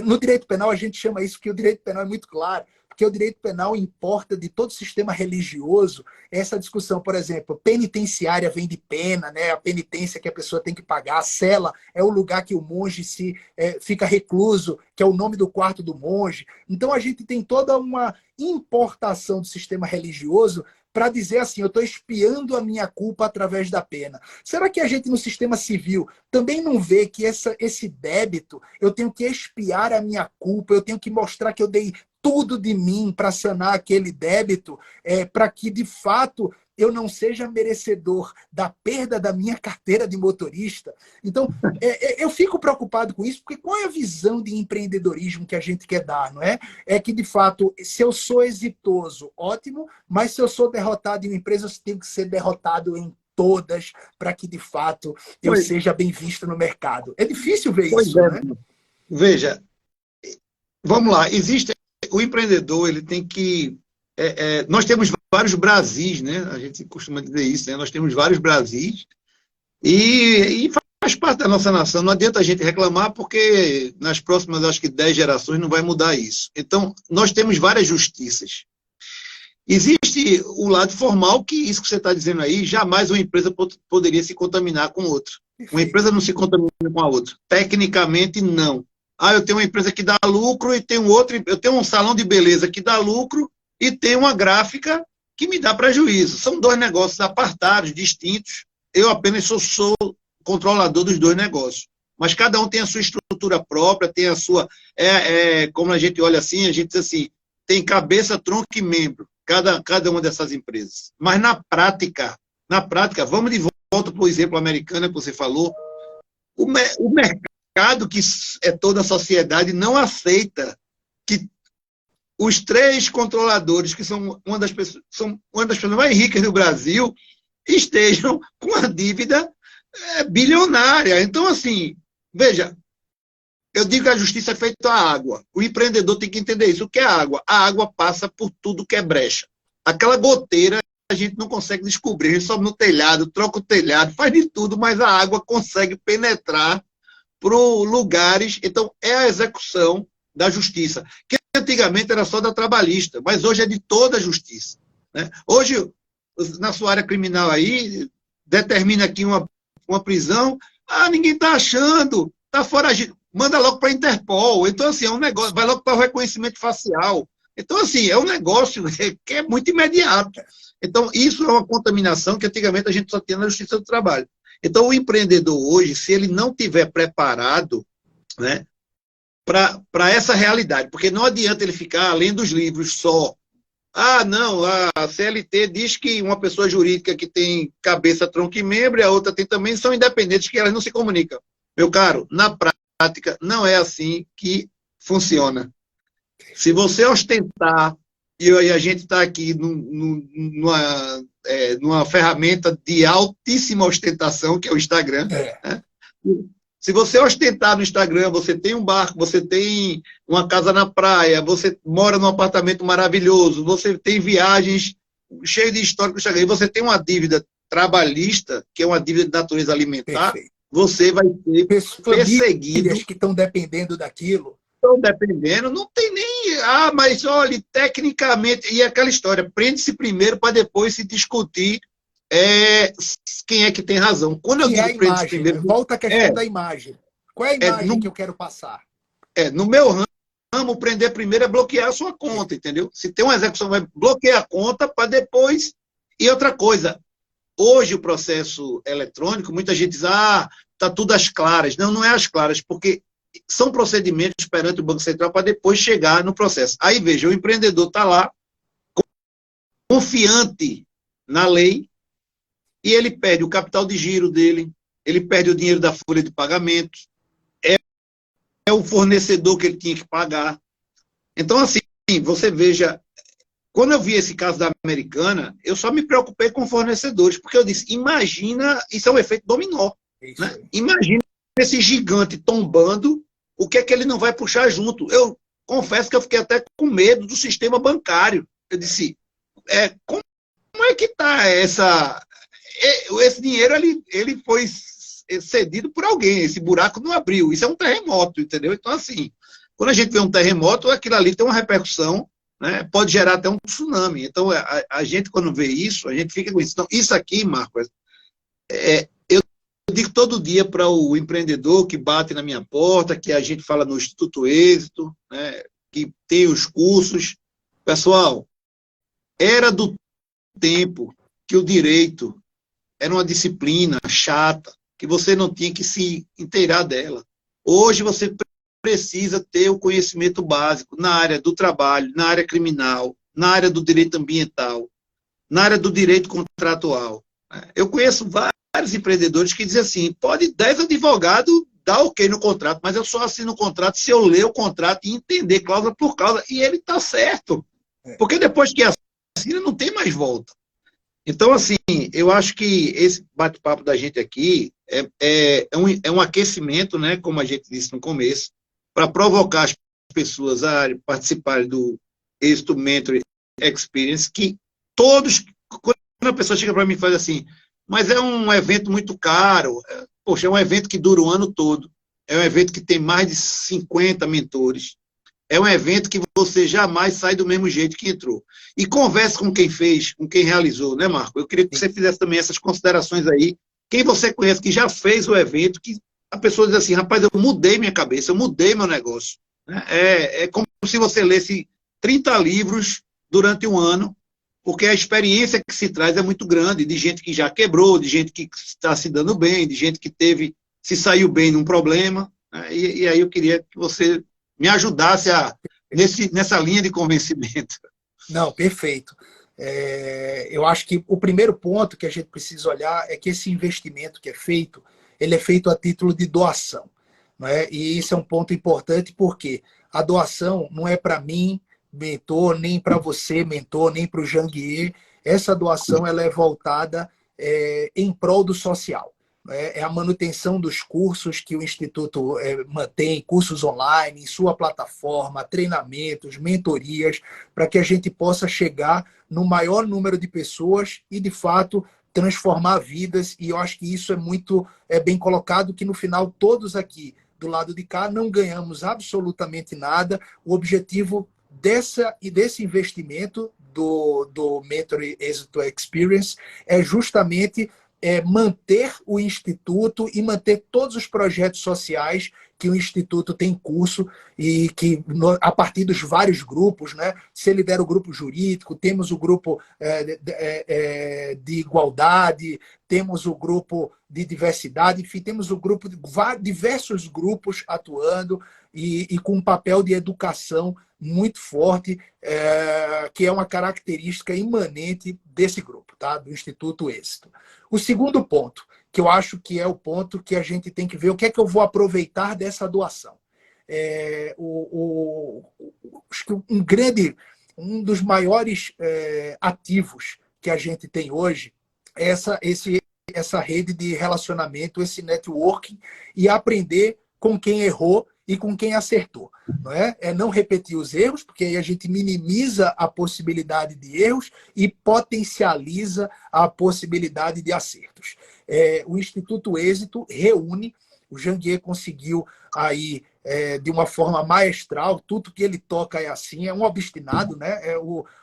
No direito penal a gente chama isso, porque o direito penal é muito claro, porque o direito penal importa de todo o sistema religioso essa discussão, por exemplo, penitenciária vem de pena, né? A penitência que a pessoa tem que pagar, a cela é o lugar que o monge fica recluso, que é o nome do quarto do monge. Então a gente tem toda uma importação do sistema religioso para dizer assim, eu estou expiando a minha culpa através da pena. Será que a gente no sistema civil também não vê que esse débito, eu tenho que expiar a minha culpa, eu tenho que mostrar que eu dei tudo de mim para sanar aquele débito, para que, de fato, eu não seja merecedor da perda da minha carteira de motorista? Então, eu fico preocupado com isso, porque qual é a visão de empreendedorismo que a gente quer dar, não é? É que, de fato, se eu sou exitoso, ótimo, mas se eu sou derrotado em uma empresa, eu tenho que ser derrotado em todas para que, de fato, eu seja bem visto no mercado. É difícil ver isso, né? Veja, vamos lá, o empreendedor, ele tem que... nós temos vários Brasis, né? A gente costuma dizer isso, né? Nós temos vários Brasis e faz parte da nossa nação. Não adianta a gente reclamar porque nas próximas, acho que 10 gerações não vai mudar isso. Então, nós temos várias justiças. Existe o lado formal, que isso que você está dizendo aí, jamais uma empresa poderia se contaminar com outra. Uma empresa não se contamina com a outra. Tecnicamente, não. Eu tenho uma empresa que dá lucro e tenho outra, eu tenho um salão de beleza que dá lucro e tenho uma gráfica que me dá prejuízo. São dois negócios apartados, distintos. Eu apenas sou controlador dos dois negócios. Mas cada um tem a sua estrutura própria, tem a sua... como a gente olha assim, a gente diz assim, tem cabeça, tronco e membro, cada uma dessas empresas. Mas na prática, vamos de volta para o exemplo americano que você falou, o mercado, que é toda a sociedade, não aceita que os 3 controladores, que são uma das pessoas mais ricas do Brasil, estejam com a dívida bilionária. Então, assim, veja, eu digo que a justiça é feita à água. O empreendedor tem que entender isso. O que é água? A água passa por tudo que é brecha. Aquela goteira a gente não consegue descobrir. A gente sobe no telhado, troca o telhado, faz de tudo, mas a água consegue penetrar para lugares. Então, é a execução da justiça, que antigamente era só da trabalhista, mas hoje é de toda a justiça, né? Hoje, na sua área criminal aí, determina aqui uma prisão, ninguém está achando, está foragido, manda logo para a Interpol. Então, assim, é um negócio, vai logo para o reconhecimento facial. Então, assim, é um negócio que é muito imediato. Então, isso é uma contaminação que antigamente a gente só tinha na Justiça do Trabalho. Então, o empreendedor hoje, se ele não tiver preparado, né, para essa realidade, porque não adianta ele ficar além dos livros só. Não, a CLT diz que uma pessoa jurídica que tem cabeça, tronco e membro, e a outra tem também, são independentes, que elas não se comunicam. Meu caro, na prática, não é assim que funciona. Se você ostentar, e a gente está aqui numa ferramenta de altíssima ostentação, que é o Instagram, né? Se você ostentar no Instagram, você tem um barco, você tem uma casa na praia, você mora num apartamento maravilhoso, você tem viagens cheias de histórico, e você tem uma dívida trabalhista, que é uma dívida de natureza alimentar, perfeito, você vai ser perseguido. Que estão dependendo daquilo. Estão dependendo, não tem nem... mas olha, tecnicamente... E aquela história, prende-se primeiro para depois se discutir quem é que tem razão. Quando eu digo prende-se primeiro... Volta a questão da imagem. Qual é a É, imagem que eu quero passar? no meu ramo, prender primeiro é bloquear a sua conta, entendeu? Se tem uma execução, vai bloquear a conta para depois. E outra coisa, hoje o processo eletrônico, muita gente diz, está tudo às claras. Não, não é às claras, porque são procedimentos perante o Banco Central para depois chegar no processo. Aí, veja, o empreendedor está lá, confiante na lei, e ele perde o capital de giro dele, ele perde o dinheiro da folha de pagamento, é o fornecedor que ele tinha que pagar. Então, assim, você veja, quando eu vi esse caso da Americana, eu só me preocupei com fornecedores, porque eu disse, imagina, isso é um efeito dominó, né? Imagina esse gigante tombando, o que é que ele não vai puxar junto? Eu confesso que eu fiquei até com medo do sistema bancário. Eu disse, como é que está esse dinheiro, ele foi cedido por alguém, esse buraco não abriu, isso é um terremoto, entendeu? Então, assim, quando a gente vê um terremoto, aquilo ali tem uma repercussão, né? Pode gerar até um tsunami. Então, a gente, quando vê isso, a gente fica com isso. Então, isso aqui, Marcos, eu digo todo dia para o empreendedor que bate na minha porta, que a gente fala no Instituto Êxito, né? Que tem os cursos. Pessoal, era do tempo que o direito era uma disciplina chata, que você não tinha que se inteirar dela. Hoje você precisa ter o conhecimento básico na área do trabalho, na área criminal, na área do direito ambiental, na área do direito contratual. Eu conheço vários empreendedores que dizem assim, pode 10 advogados dar ok no contrato, mas eu só assino o contrato se eu ler o contrato e entender cláusula por cláusula. E ele está certo. Porque depois que assina, não tem mais volta. Então, assim, eu acho que esse bate-papo da gente aqui é um aquecimento, né, como a gente disse no começo, para provocar as pessoas a participarem do Êxito Mentor Experience, que todos, quando a pessoa chega para mim e faz assim, mas é um evento muito caro, poxa, é um evento que dura o ano todo, é um evento que tem mais de 50 mentores, é um evento que você jamais sai do mesmo jeito que entrou. E converse com quem fez, com quem realizou, né, Marco? Eu queria que você fizesse também essas considerações aí. Quem você conhece que já fez o evento, que a pessoa diz assim, rapaz, eu mudei minha cabeça, eu mudei meu negócio. É como se você lesse 30 livros durante um ano, porque a experiência que se traz é muito grande, de gente que já quebrou, de gente que está se dando bem, de gente que se saiu bem num problema. Né? E aí eu queria que você me ajudasse nessa linha de convencimento. Não, perfeito. Eu acho que o primeiro ponto que a gente precisa olhar é que esse investimento que é feito, ele é feito a título de doação. Não é? E isso é um ponto importante porque a doação não é para mim, mentor, nem para você, mentor, nem para o Janguier. Essa doação ela é voltada em prol do social. É a manutenção dos cursos que o Instituto mantém, cursos online, em sua plataforma, treinamentos, mentorias, para que a gente possa chegar no maior número de pessoas e, de fato, transformar vidas. E eu acho que isso é muito bem colocado, que no final todos aqui do lado de cá não ganhamos absolutamente nada. O objetivo desse investimento do Mentor Êxito Experience é justamente manter o Instituto e manter todos os projetos sociais que o Instituto tem em curso e que, a partir dos vários grupos, né? Se ele der o grupo jurídico, temos o grupo de igualdade, temos o grupo de diversidade, enfim, temos o grupo de diversos grupos atuando e com um papel de educação muito forte, que é uma característica imanente desse grupo, tá? Do Instituto Êxito. O segundo ponto, que eu acho que é o ponto que a gente tem que ver, o que é que eu vou aproveitar dessa doação. Acho que um dos maiores ativos que a gente tem hoje é essa rede de relacionamento, esse networking e aprender com quem errou e com quem acertou. Não é não repetir os erros, porque aí a gente minimiza a possibilidade de erros e potencializa a possibilidade de acertos. O Instituto Êxito reúne, o Janguier conseguiu aí, de uma forma maestral, tudo que ele toca é assim, é um obstinado, né?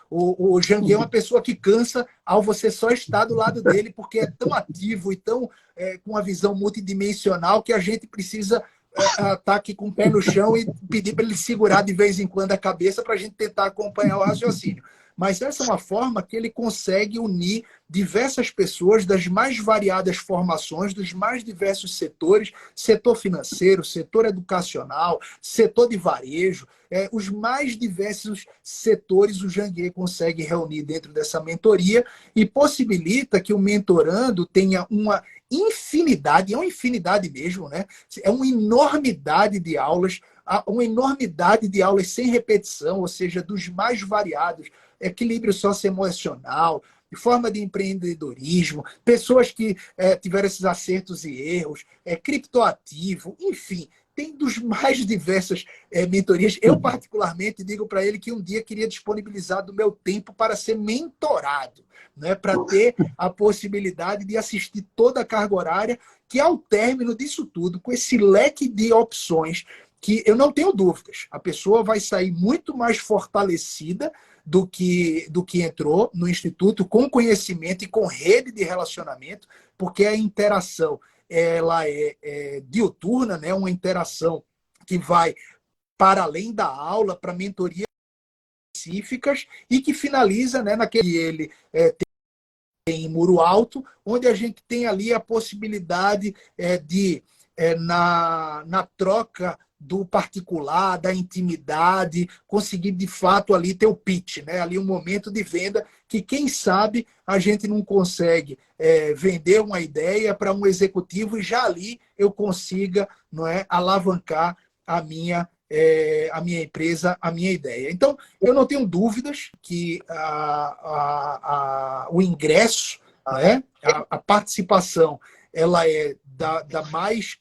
O Janguier é uma pessoa que cansa ao você só estar do lado dele, porque é tão ativo e tão com uma visão multidimensional que a gente precisa estar aqui com o pé no chão e pedir para ele segurar de vez em quando a cabeça para a gente tentar acompanhar o raciocínio. Mas essa é uma forma que ele consegue unir diversas pessoas das mais variadas formações, dos mais diversos setores, setor financeiro, setor educacional, setor de varejo, os mais diversos setores o Janguier consegue reunir dentro dessa mentoria e possibilita que o mentorando tenha uma infinidade, é uma infinidade mesmo, né? É uma enormidade de aulas, uma enormidade de aulas sem repetição, ou seja, dos mais variados, equilíbrio socioemocional, forma de empreendedorismo, pessoas que tiveram esses acertos e erros, criptoativo, enfim, tem dos mais diversas mentorias. Eu, particularmente, digo para ele que um dia queria disponibilizar do meu tempo para ser mentorado, né? Para ter a possibilidade de assistir toda a carga horária, que ao término disso tudo, com esse leque de opções, que eu não tenho dúvidas, a pessoa vai sair muito mais fortalecida do que entrou no Instituto, com conhecimento e com rede de relacionamento, porque a interação ela é diuturna, né? Uma interação que vai para além da aula, para mentorias específicas e que finaliza, né, naquele ele tem Muro Alto, onde a gente tem ali a possibilidade de, na troca do particular, da intimidade, conseguir de fato ali ter o pitch, né? Ali um momento de venda que, quem sabe, a gente não consegue vender uma ideia para um executivo e já ali eu consiga, não é, alavancar a minha empresa, a minha ideia. Então, eu não tenho dúvidas que o ingresso, né, a participação, ela é da mais...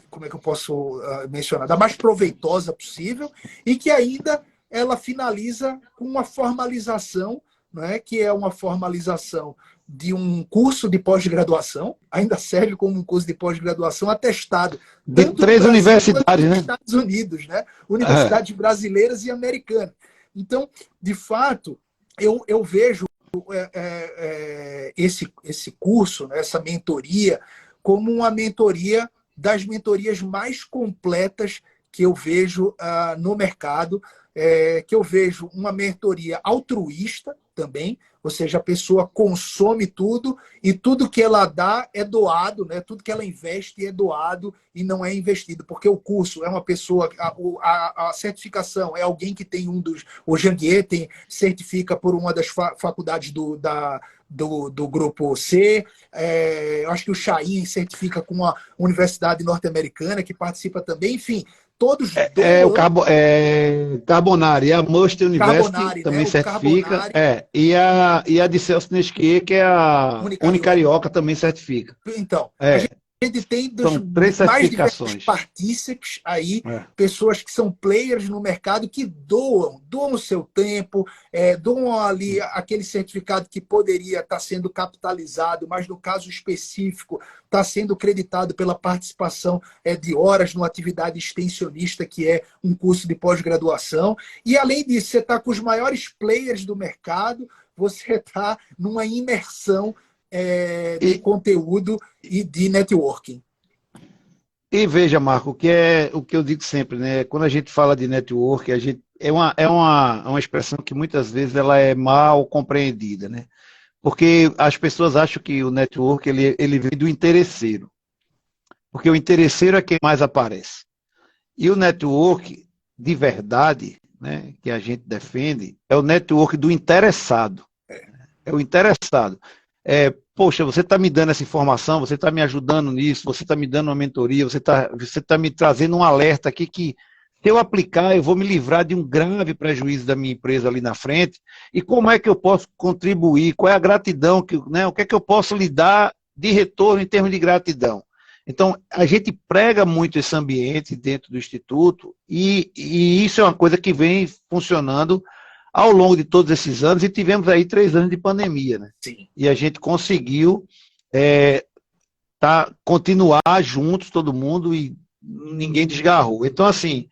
como é que eu posso mencionar? Da mais proveitosa possível, e que ainda ela finaliza com uma formalização, né, que é uma formalização de um curso de pós-graduação, ainda serve como um curso de pós-graduação atestado de tanto 3 no Brasil universidades, quanto nos né? Estados Unidos, né? Universidades brasileiras e americanas. Então, de fato, eu vejo esse curso, né, essa mentoria, como uma mentoria das mentorias mais completas que eu vejo no mercado, que eu vejo uma mentoria altruísta também, ou seja, a pessoa consome tudo e tudo que ela dá é doado, né? Tudo que ela investe é doado e não é investido, porque o curso é uma pessoa, a certificação é alguém que tem o Janguier certifica por uma das faculdades do grupo C, eu acho que o Chaim certifica com uma universidade norte-americana que participa também, enfim, todos O doam. Carbonari, a Must University Carbonari, né? também O certifica, Carbonari, e a de Celso Nesquier, que é a Unicarioca. Unicarioca, também certifica. Então, a É, gente tem dos são 3 mais diversos certificações. partícipes aí, É. pessoas que são players no mercado que doam o seu tempo, doam ali aquele certificado que poderia estar sendo capitalizado, mas no caso específico está sendo creditado pela participação de horas numa atividade extensionista, que é um curso de pós-graduação. E além disso, você está com os maiores players do mercado, você está numa imersão de conteúdo e de networking. E veja, Marco, o que eu digo sempre, né? Quando a gente fala de network, a gente uma expressão que muitas vezes ela é mal compreendida, né? Porque as pessoas acham que o network ele vem do interesseiro, porque o interesseiro é quem mais aparece. E o network de verdade, né, que a gente defende, é o network do interessado. É o interessado. Poxa, você está me dando essa informação, você está me ajudando nisso, você está me dando uma mentoria, você tá me trazendo um alerta aqui que, se eu aplicar, eu vou me livrar de um grave prejuízo da minha empresa ali na frente. E como é que eu posso contribuir? Qual é a gratidão? Né, o que é que eu posso lhe dar de retorno em termos de gratidão? Então, a gente prega muito esse ambiente dentro do Instituto e isso é uma coisa que vem funcionando ao longo de todos esses anos, e tivemos aí 3 anos de pandemia, né? Sim. E a gente conseguiu continuar juntos, todo mundo, e ninguém desgarrou. Então, assim,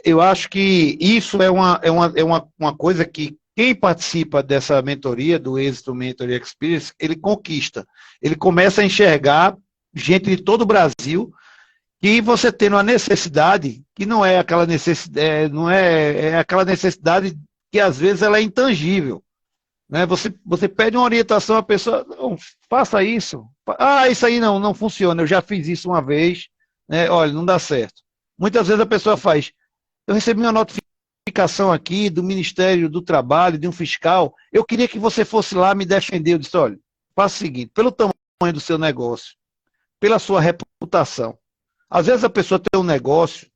eu acho que isso é uma coisa que quem participa dessa mentoria, do Êxito Mentoring Experience, ele conquista. Ele começa a enxergar gente de todo o Brasil que você tendo uma necessidade que não é aquela necessidade, não é, é aquela necessidade que às vezes ela é intangível, né? Você pede uma orientação à pessoa, não, faça isso. Ah, isso aí não funciona, eu já fiz isso uma vez, né? Olha, não dá certo. Muitas vezes a pessoa faz, eu recebi uma notificação aqui do Ministério do Trabalho, de um fiscal, eu queria que você fosse lá me defender. Eu disse, olha, faça o seguinte, pelo tamanho do seu negócio, pela sua reputação. Às vezes a pessoa tem um negócio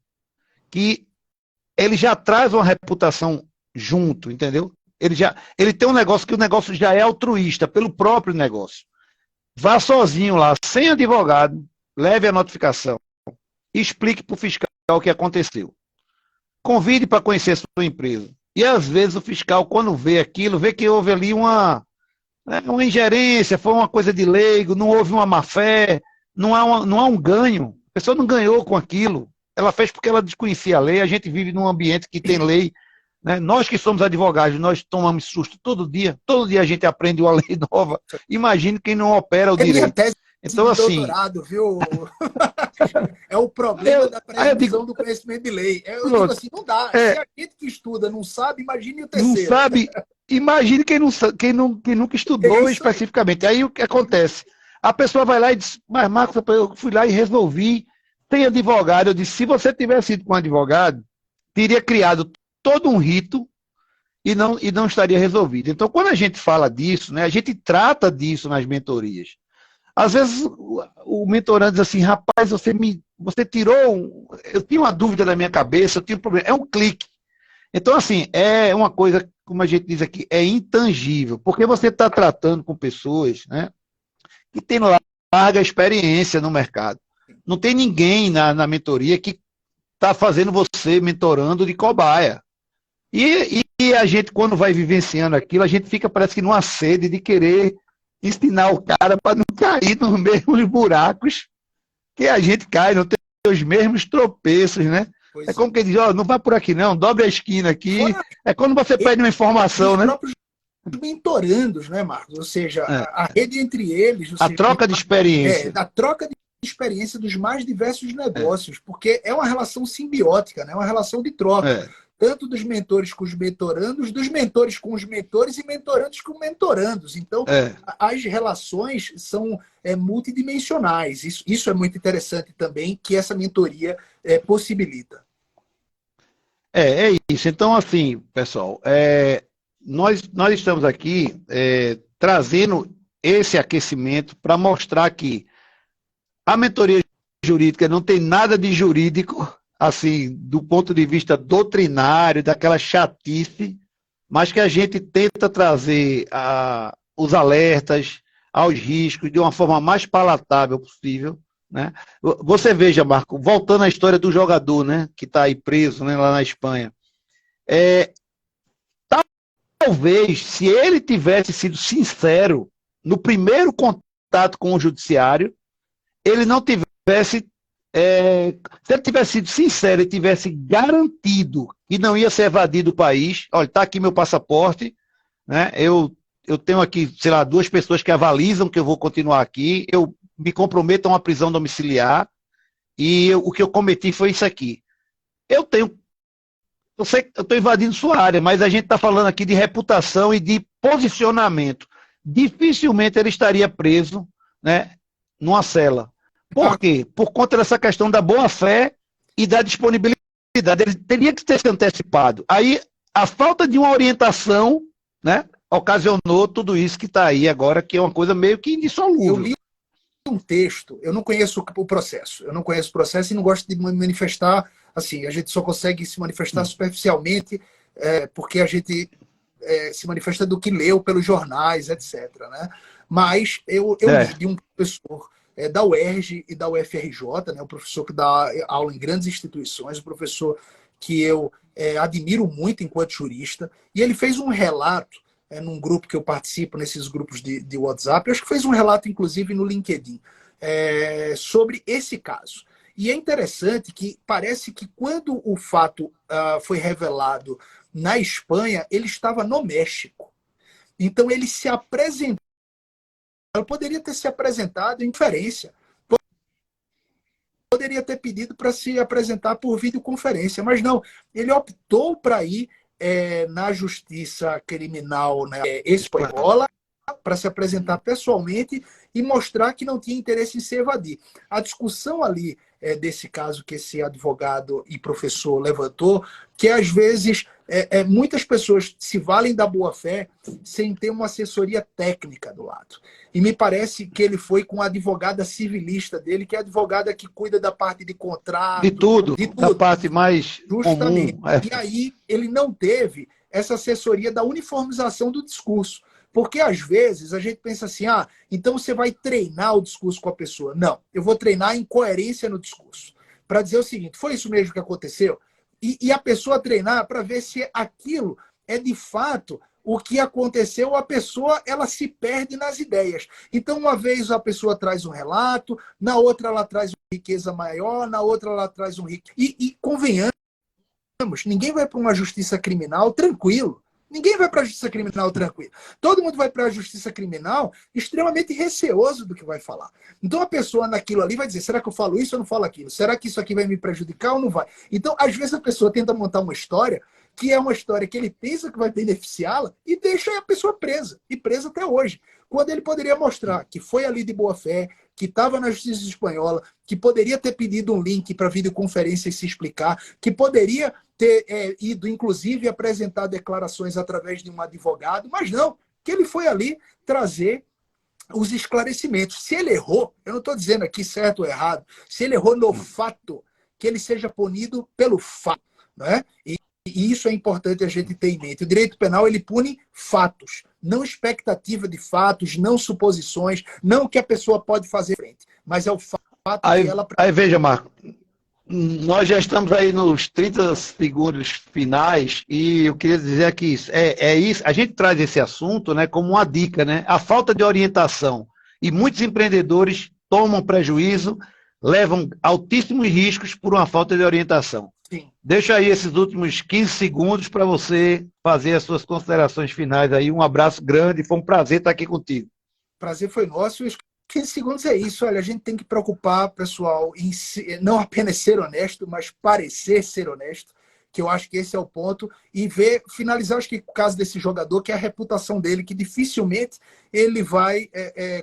que ele já traz uma reputação junto, entendeu? Ele tem um negócio que o negócio já é altruísta, pelo próprio negócio. Vá sozinho lá, sem advogado, leve a notificação e explique para o fiscal o que aconteceu. Convide para conhecer a sua empresa. E às vezes o fiscal, quando vê aquilo, vê que houve ali uma ingerência, foi uma coisa de leigo, não houve uma má-fé, não há um ganho. A pessoa não ganhou com aquilo. Ela fez porque ela desconhecia a lei. A gente vive num ambiente que tem lei, né? Nós que somos advogados, nós tomamos susto todo dia a gente aprende uma lei nova. Imagine quem não opera o direito. Minha tese então, de assim, doutorado, viu? É o problema da presunção do conhecimento de lei. Eu digo assim, não dá. Se a gente que estuda não sabe, imagine o terceiro. Não sabe, imagine quem nunca estudou especificamente. Aí o que acontece? A pessoa vai lá e diz, mas Marcos, eu fui lá e resolvi, tem advogado. Eu disse, se você tivesse ido com um advogado, teria criado todo um rito e não estaria resolvido. Então, quando a gente fala disso, né, a gente trata disso nas mentorias. Às vezes o mentorando diz assim, rapaz, você tirou, eu tinha uma dúvida na minha cabeça, eu tinha um problema. É um clique. Então, assim, é uma coisa, como a gente diz aqui, é intangível, porque você está tratando com pessoas, né, que têm larga experiência no mercado. Não tem ninguém na mentoria que está fazendo você mentorando de cobaia. E a gente, quando vai vivenciando aquilo, a gente fica, parece que numa sede de querer ensinar o cara para não cair nos mesmos buracos que a gente cai, não ter os mesmos tropeços, né? Pois é como quem diz, ó, não vai por aqui não, dobre a esquina aqui. É quando você pede uma informação, né? Os mentorandos, né, Marcos? Ou seja, a rede entre eles. A troca de experiência. A troca de experiência dos mais diversos negócios, porque é uma relação simbiótica, né? Uma relação de troca. Tanto dos mentores com os mentorandos, dos mentores com os mentores e mentorandos com mentorandos. Então, as relações são multidimensionais. Isso é muito interessante também, que essa mentoria possibilita. É isso. Então, assim, pessoal, nós estamos aqui trazendo esse aquecimento para mostrar que a mentoria jurídica não tem nada de jurídico, assim, do ponto de vista doutrinário, daquela chatice, mas que a gente tenta trazer os alertas aos riscos de uma forma mais palatável possível, né? Você veja, Marco, voltando à história do jogador, né, que está aí preso, né, lá na Espanha. Talvez, se ele tivesse sido sincero no primeiro contato com o judiciário, ele não tivesse... se ele tivesse sido sincero e tivesse garantido que não ia ser evadido o país, olha, está aqui meu passaporte, né? Eu tenho aqui, sei lá, 2 pessoas que avalizam que eu vou continuar aqui, eu me comprometo a uma prisão domiciliar e o que eu cometi foi isso aqui. Eu sei que eu estou invadindo sua área, mas a gente está falando aqui de reputação e de posicionamento. Dificilmente ele estaria preso, né, numa cela. Por quê? Por conta dessa questão da boa-fé e da disponibilidade. Ele teria que ter se antecipado. Aí, a falta de uma orientação, né, ocasionou tudo isso que está aí agora, que é uma coisa meio que indissolúvel. Eu li um texto, eu não conheço o processo. Eu não conheço o processo e não gosto de me manifestar assim. A gente só consegue se manifestar superficialmente porque a gente se manifesta do que leu pelos jornais, etc. Né? Mas eu li de um professor da UERJ e da UFRJ, né, um professor que dá aula em grandes instituições, um professor que eu admiro muito enquanto jurista, e ele fez um relato num grupo que eu participo, nesses grupos de WhatsApp, eu acho que fez um relato, inclusive, no LinkedIn, sobre esse caso. E é interessante que parece que quando o fato foi revelado na Espanha, ele estava no México. Então ele se apresentou. Ela poderia ter se apresentado em conferência. Poderia poderia ter pedido para se apresentar por videoconferência, mas não, ele optou para ir na justiça criminal, né, espanhola, para se apresentar pessoalmente e mostrar que não tinha interesse em se evadir. A discussão ali desse caso que esse advogado e professor levantou, que às vezes muitas pessoas se valem da boa-fé sem ter uma assessoria técnica do lado. E me parece que ele foi com a advogada civilista dele, que é a advogada que cuida da parte de contrato. De tudo, da parte mais justamente. comum. E aí ele não teve essa assessoria da uniformização do discurso. Porque, às vezes, a gente pensa assim, então você vai treinar o discurso com a pessoa. Não, eu vou treinar a incoerência no discurso. Para dizer o seguinte, foi isso mesmo que aconteceu? E a pessoa treinar para ver se aquilo é, de fato, o que aconteceu, a pessoa ela se perde nas ideias. Então, uma vez a pessoa traz um relato, na outra ela traz uma riqueza maior, na outra ela traz um rico. E convenhamos, ninguém vai para uma justiça criminal tranquilo. Ninguém vai para a justiça criminal tranquilo. Todo mundo vai para a justiça criminal extremamente receoso do que vai falar. Então a pessoa naquilo ali vai dizer, será que eu falo isso ou não falo aquilo? Será que isso aqui vai me prejudicar ou não vai? Então, às vezes a pessoa tenta montar uma história que é uma história que ele pensa que vai beneficiá-la e deixa a pessoa presa. E presa até hoje. Quando ele poderia mostrar que foi ali de boa fé, que estava na justiça espanhola, que poderia ter pedido um link para videoconferência e se explicar, que poderia ter ido, inclusive, apresentar declarações através de um advogado, mas não, que ele foi ali trazer os esclarecimentos. Se ele errou, eu não estou dizendo aqui certo ou errado, se ele errou no fato, que ele seja punido pelo fato, não é? E isso é importante a gente ter em mente. O direito penal, ele pune fatos, não expectativa de fatos, não suposições, não o que a pessoa pode fazer frente, mas é o fato Aí, que ela... aí veja, Marco, nós já estamos aí nos 30 segundos finais e eu queria dizer que isso, a gente traz esse assunto, né, como uma dica, né? A falta de orientação. E muitos empreendedores tomam prejuízo, levam altíssimos riscos por uma falta de orientação. Sim. Deixa aí esses últimos 15 segundos para você fazer as suas considerações finais aí. Um abraço grande, foi um prazer estar aqui contigo. Prazer foi nosso. 15 segundos é isso. Olha, a gente tem que preocupar, pessoal, em não apenas ser honesto, mas parecer ser honesto, que eu acho que esse é o ponto, e finalizar, acho que o caso desse jogador, que é a reputação dele, que dificilmente ele vai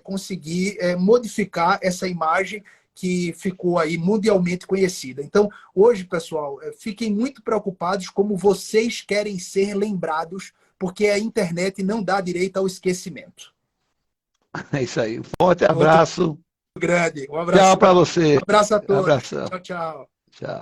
conseguir modificar essa imagem que ficou aí mundialmente conhecida. Então, hoje, pessoal, fiquem muito preocupados como vocês querem ser lembrados, porque a internet não dá direito ao esquecimento. É isso aí. Um forte abraço. Grande. Um abraço. Tchau para você. Um abraço a todos. Um abração. Tchau, tchau. Tchau.